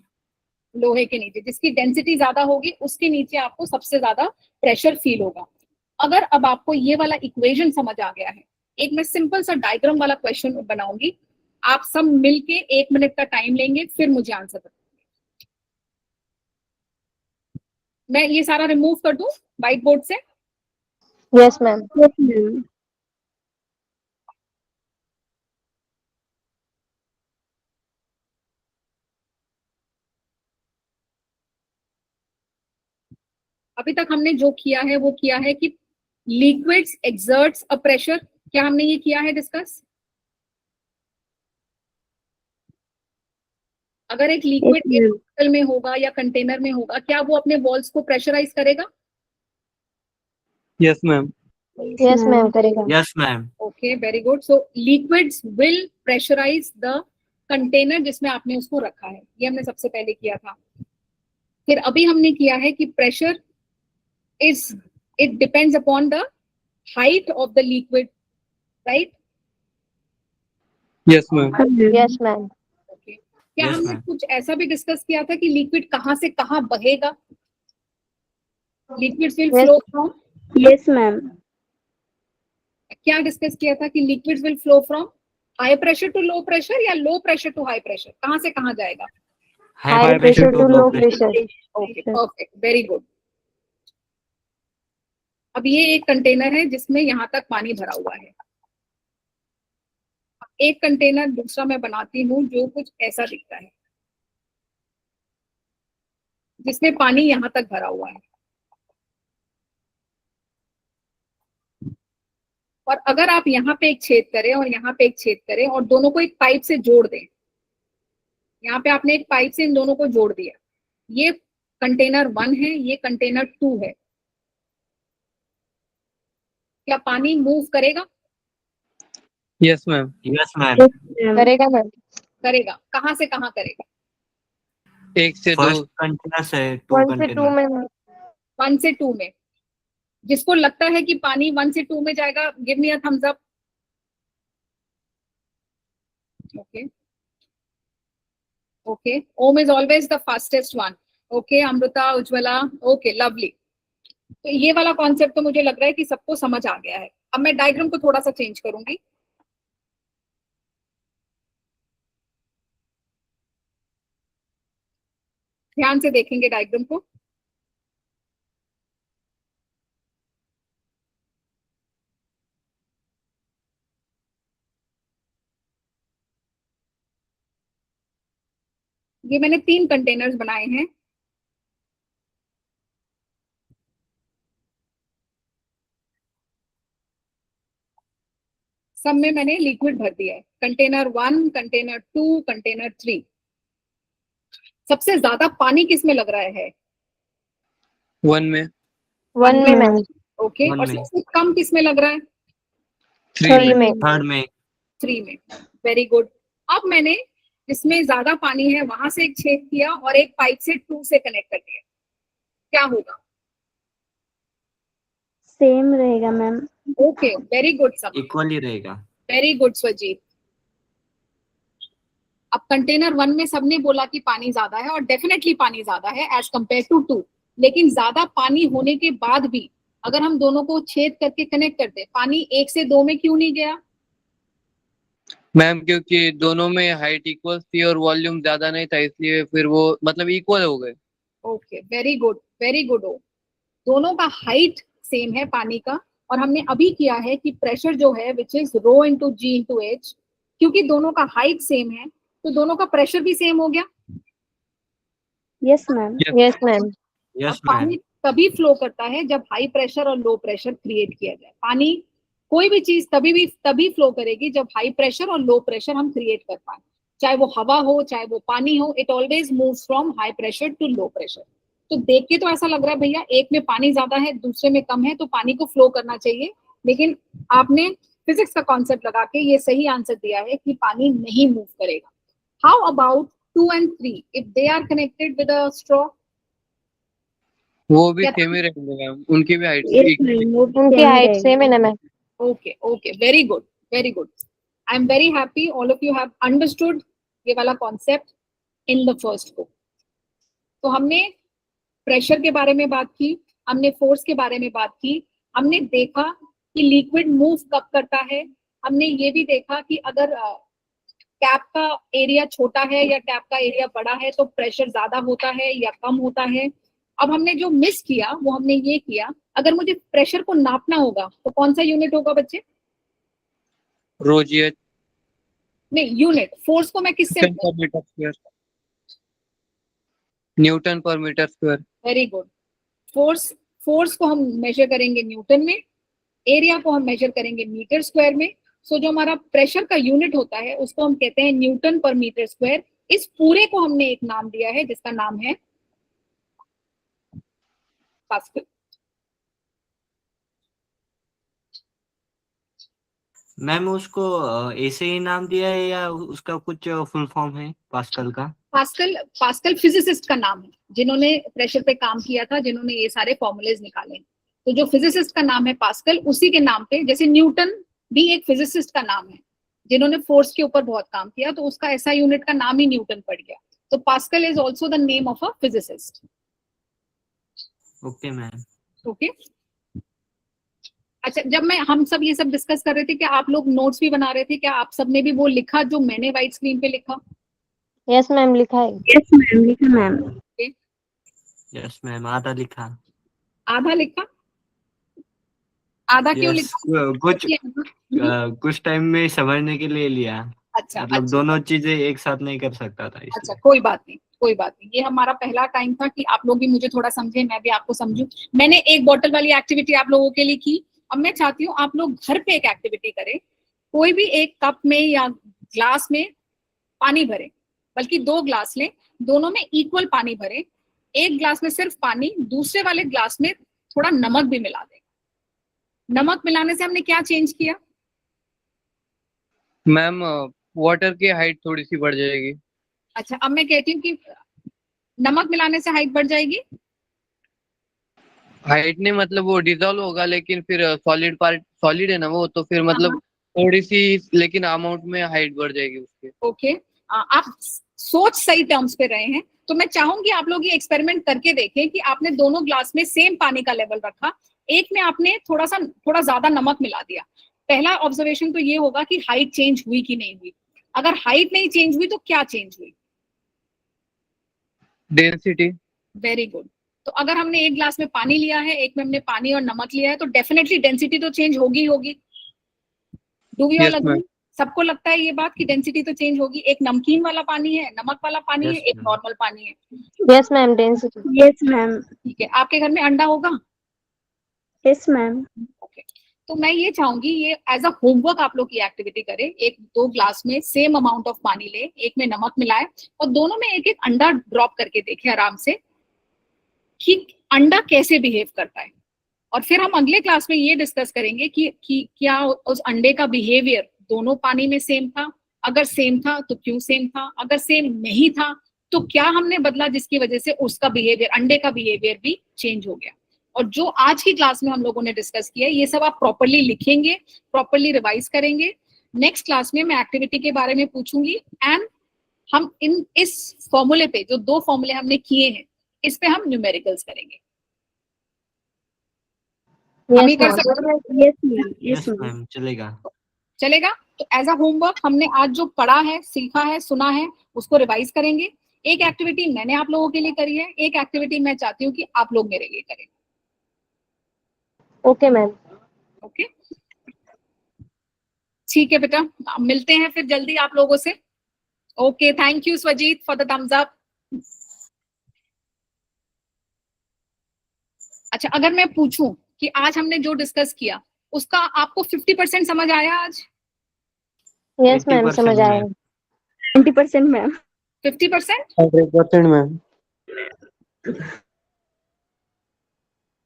लोहे के नीचे। जिसकी डेंसिटी ज्यादा होगी उसके नीचे आपको सबसे ज्यादा प्रेशर फील होगा। अगर अब आपको ये वाला इक्वेशन समझ आ गया है, एक मैं सिंपल सा डायग्राम वाला क्वेश्चन बनाऊंगी, आप सब मिलके 1 मिनट का टाइम लेंगे, फिर मुझे आंसर बताएंगे। मैं ये सारा रिमूव कर दूं व्हाइट बोर्ड से? Yes, ma'am. Yes, ma'am. अभी तक हमने जो किया है वो किया है कि लिक्विड्स एक्सर्ट्स अ प्रेशर। क्या हमने ये किया है डिस्कस? अगर एक लिक्विड Yes, एक ma'am. बोतल में होगा या कंटेनर में होगा, क्या वो अपने वॉल्स को प्रेशराइज करेगा? Yes ma'am. Yes, ma'am. करेगा. Yes ma'am, Okay, very good. So liquids will pressurize the container जिसमें आपने उसको रखा है, ये हमने सबसे पहले किया था। फिर अभी हमने किया है कि pressure it depends upon the height of the liquid, right? Yes ma'am. Yes, ma'am. Okay, क्या Yes, हमने ma'am. कुछ ऐसा भी डिस्कस किया था कि लिक्विड कहाँ से कहाँ बहेगा? Liquid will Yes. Flow from, Yes, ma'am. क्या डिस्कस किया था कि liquid will flow from high pressure to low pressure या low pressure to high pressure, कहाँ से कहाँ जाएगा? High pressure to low pressure. Okay, perfect, very good. अब ये एक कंटेनर है जिसमें यहाँ तक पानी भरा हुआ है। एक कंटेनर दूसरा मैं बनाती हूँ जो कुछ ऐसा दिखता है, जिसमें पानी यहाँ तक भरा हुआ है। और अगर आप यहाँ पे एक छेद करें और यहाँ पे एक छेद करें और दोनों को एक पाइप से जोड़ दें, यहाँ पे आपने एक पाइप से इन दोनों को जोड़ दिया, ये कंटेनर 1 है, ये कंटेनर 2 है, क्या पानी मूव करेगा? Yes ma'am. Yes, ma'am. करेगा मैम। करेगा, कहाँ से कहाँ करेगा? एक से दो। First container से two 1 से 2 container. में 1 से 2 में। जिसको लगता है कि पानी 1 से 2 में जाएगा, give me a thumbs up. Okay okay, Om is always the fastest one. Okay Amrita, Ujjwala, okay lovely. तो ये वाला कॉन्सेप्ट तो मुझे लग रहा है कि सबको समझ आ गया है। अब मैं डायग्राम को थोड़ा सा चेंज करूंगी। ध्यान से देखेंगे डायग्राम को। ये मैंने 3 कंटेनर्स बनाए हैं। सब में मैंने लिक्विड भर दिया है, कंटेनर 1, कंटेनर 2, कंटेनर 3। सबसे ज्यादा पानी किस में लग रहा है? 1 में। 1 में मैम। ओके, One और में। सबसे कम किस में लग रहा है? 3 में। Third में. 3 में। Very good. अब मैंने जिसमें ज्यादा पानी है वहां से एक छेद किया और एक पाइप से 2 से कनेक्ट कर दिया, क्या होगा? सेम रहेगा मैम। ओके, वेरी गुड सब, Equally रहेगा. Very good Swajit. अब कंटेनर 1 में सबने बोला कि पानी ज्यादा है, और डेफिनेटली पानी ज्यादा है एज कंपेयर टू 2, लेकिन ज्यादा पानी होने के बाद भी अगर हम दोनों को छेद करके कनेक्ट करते, पानी 1 से 2 में क्यों नहीं गया? मैम क्योंकि दोनों में हाइट इक्वल थी और वॉल्यूम ज्यादा नहीं था, इसलिए फिर वो मतलब इक्वल हो गए। Okay, very good, very good. दोनों का हाइट सेम है पानी का, और हमने अभी किया है कि प्रेशर जो है which is rho into ji into h, क्योंकि दोनों का हाइट सेम है तो दोनों का प्रेशर भी सेम हो गया। Yes ma'am. Yes ma'am. Yes, और पानी ma'am. तभी फ्लो करता है जब हाई प्रेशर और लो प्रेशर क्रिएट किया जाए। पानी कोई भी चीज तभी फ्लो करेगी जब हाई प्रेशर और लो प्रेशर हम क्रिएट कर पाए, चाहे वो हवा हो चाहे वो पानी हो, it always moves from high pressure to low pressure. तो देख के तो ऐसा लग रहा है भैया एक में पानी ज्यादा है दूसरे में कम है तो पानी को फ्लो करना चाहिए, लेकिन आपने फिजिक्स का कॉन्सेप्ट लगा के ये सही आंसर दिया है कि पानी नहीं मूव करेगा। How about 2 and 3 if they are connected with a straw? वो भी क्या? सेम ही रहेंगे मैम, उनकी भी हाइट यस मैम, उनकी हाइट सेम है ना ma'am. Okay, okay, very good, very good. I'm very happy all of you have understood ये वाला concept in the first book. तो हमने प्रेशर के बारे में बात की, हमने फोर्स के बारे में बात की, हमने देखा कि लिक्विड मूव कब करता है, हमने ये भी देखा कि अगर कैप का एरिया छोटा है या कैप का एरिया बड़ा है तो प्रेशर ज्यादा होता है या कम होता है। अब हमने जो मिस किया वो हमने ये किया, अगर मुझे प्रेशर को नापना होगा तो कौन सा यूनिट होगा बच्चे? Rho g h. नहीं, यूनिट। फोर्स को मैं किससे? Per metre square. Newton per metre square. Very good. Force को हम मेजर करेंगे न्यूटन में, एरिया को हम मेजर करेंगे मीटर स्क्वायर में। सो जो हमारा प्रेशर का यूनिट होता है उसको हम कहते हैं न्यूटन पर मीटर स्क्वायर। इस पूरे को हमने एक नाम दिया है जिसका नाम है पास्कल। मैम उसको ऐसे ही नाम दिया है या उसका कुछ फुल फॉर्म है पास्कल का? पास्कल फिजिसिस्ट का नाम है, जिन्होंने प्रेशर पे काम किया था, जिन्होंने ये सारे फॉर्मूलेज निकाले। तो जो फिजिसिस्ट का नाम है पास्कल, उसी के नाम पे, जैसे न्यूटन भी एक फिजिसिस्ट का नाम है, जिन्होंने फोर्स के ऊपर बहुत काम किया, तो उसका ऐसा यूनिट का नाम ही न्यूटन पड़ गया। तो pascal is also the name of a physicist. Okay ma'am. Okay, अच्छा, जब हम सब ये सब डिस्कस कर रहे थे, क्या आप लोग नोट्स भी बना रहे थे? क्या आप सबने भी वो लिखा जो मैंने व्हाइट स्क्रीन पे लिखा? यस मैम, लिखा है। Yes, ma'am. लिखा मैम. यस मैम, आधा लिखा। आधा लिखा? आधा क्यों यस, लिखा? कुछ टाइम में समझने के लिए लिया। अच्छा, मतलब अच्छा, दोनों चीजें एक साथ नहीं कर सकता था अच्छा, इसलिए। कोई बात नहीं, कोई बात नहीं। ये हमारा पहला टाइम था कि आप लोग भी मुझे थोड़ा समझे, मैं भी आपको समझूं। मैंने एक बॉटल वाली एक्टिविटी आप लोगों के लिए की। अब मैं चाहती हूँ आप लोग घर पे एक एक्टिविटी करें। कोई भी एक कप में या ग्लास में पानी भरे, बल्कि 2 ग्लास लें, दोनों में इक्वल पानी भरे। एक ग्लास में सिर्फ पानी, दूसरे वाले ग्लास में थोड़ा नमक भी मिला दें। नमक मिलाने से हमने क्या चेंज किया? मैम वाटर की हाइट थोड़ी सी बढ़ जाएगी। अच्छा, अब मैं कहती हूँ कि नमक मिलाने से हाइट बढ़ जाएगी। हाइट नहीं, मतलब वो डिजोल्व होगा, लेकिन फिर सॉलिड पार्ट, सॉलिड है ना वो, तो फिर मतलब थोड़ी सी, लेकिन अमाउंट में हाइट बढ़ जाएगी उसके। ओके, आप सोच सही टर्म्स पे रहे हैं। तो मैं चाहूंगी आप लोग ये एक्सपेरिमेंट करके देखें कि आपने दोनों ग्लास में सेम पानी का लेवल रखा, एक में आपने थोड़ा ज्यादा नमक मिला दिया। पहला ऑब्जर्वेशन तो ये होगा कि हाइट चेंज हुई कि नहीं हुई। अगर हाइट नहीं चेंज हुई तो क्या चेंज हुई? डेंसिटी। Very good. तो अगर हमने एक ग्लास में पानी लिया है, एक में हमने पानी और नमक लिया है, तो डेफिनेटली डेंसिटी तो चेंज होगी ही होगी। Do we all yes ma'am. Agree? सबको लगता है ये बात कि डेंसिटी तो चेंज होगी। एक नमकीन वाला पानी है, नमक वाला पानी है, यस एक मैम। नॉर्मल पानी है। Yes ma'am, density. Yes, ma'am. ठीक है, आपके घर में अंडा होगा? Yes, ma'am. ओके, तो मैं ये चाहूंगी ये एज अ होमवर्क आप लोग ये एक्टिविटी करें। एक 2 ग्लास में सेम अमाउंट ऑफ पानी ले, एक में नमक मिलाए और दोनों में एक एक अंडा ड्रॉप करके देखें आराम से कि अंडा कैसे बिहेव करता है। और फिर हम अगले क्लास में ये डिस्कस करेंगे कि क्या उस अंडे का बिहेवियर दोनों पानी में सेम था। अगर सेम था तो क्यों सेम था, अगर सेम नहीं था तो क्या हमने बदला जिसकी वजह से उसका बिहेवियर, अंडे का बिहेवियर भी चेंज हो गया। और जो आज की क्लास में हम लोगों ने डिस्कस किया ये सब आप प्रॉपरली लिखेंगे, प्रॉपरली रिवाइज करेंगे। नेक्स्ट क्लास में मैं एक्टिविटी के बारे में पूछूंगी एंड हम इस फॉर्मूले पे, जो 2 फॉर्मूले हमने किए हैं, इस पे हम न्यूमेरिकल्स करेंगे। हम ही यस कर मैम। सकते हैं? Yes, ma'am. Yes, yes ma'am. Ma'am, चलेगा। चलेगा। तो एज अ होमवर्क हमने आज जो पढ़ा है, सीखा है, सुना है, उसको रिवाइज करेंगे। एक एक्टिविटी मैंने आप लोगों के लिए करी है, एक एक्टिविटी मैं चाहती हूँ कि आप लोग मेरे लिए करें। Okay ma'am. ओके, ठीक है बेटा, मिलते हैं फिर जल्दी आप लोगों से। Okay, thank you Swajit for the thumbs up. अच्छा, अगर मैं पूछूं कि आज हमने जो डिस्कस किया उसका आपको 50% समझ आया आज? यस मैम, 80% समझ आया। मैम। 20%, ma'am. 50%? 100% मैम।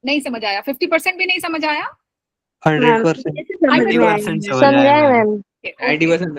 नहीं समझ आया? 50% भी नहीं समझ आया? Ma'am, 100%। कैसे समझ में आएगा? 80% समझ समझ आया आया मैम। मैम। Okay, okay.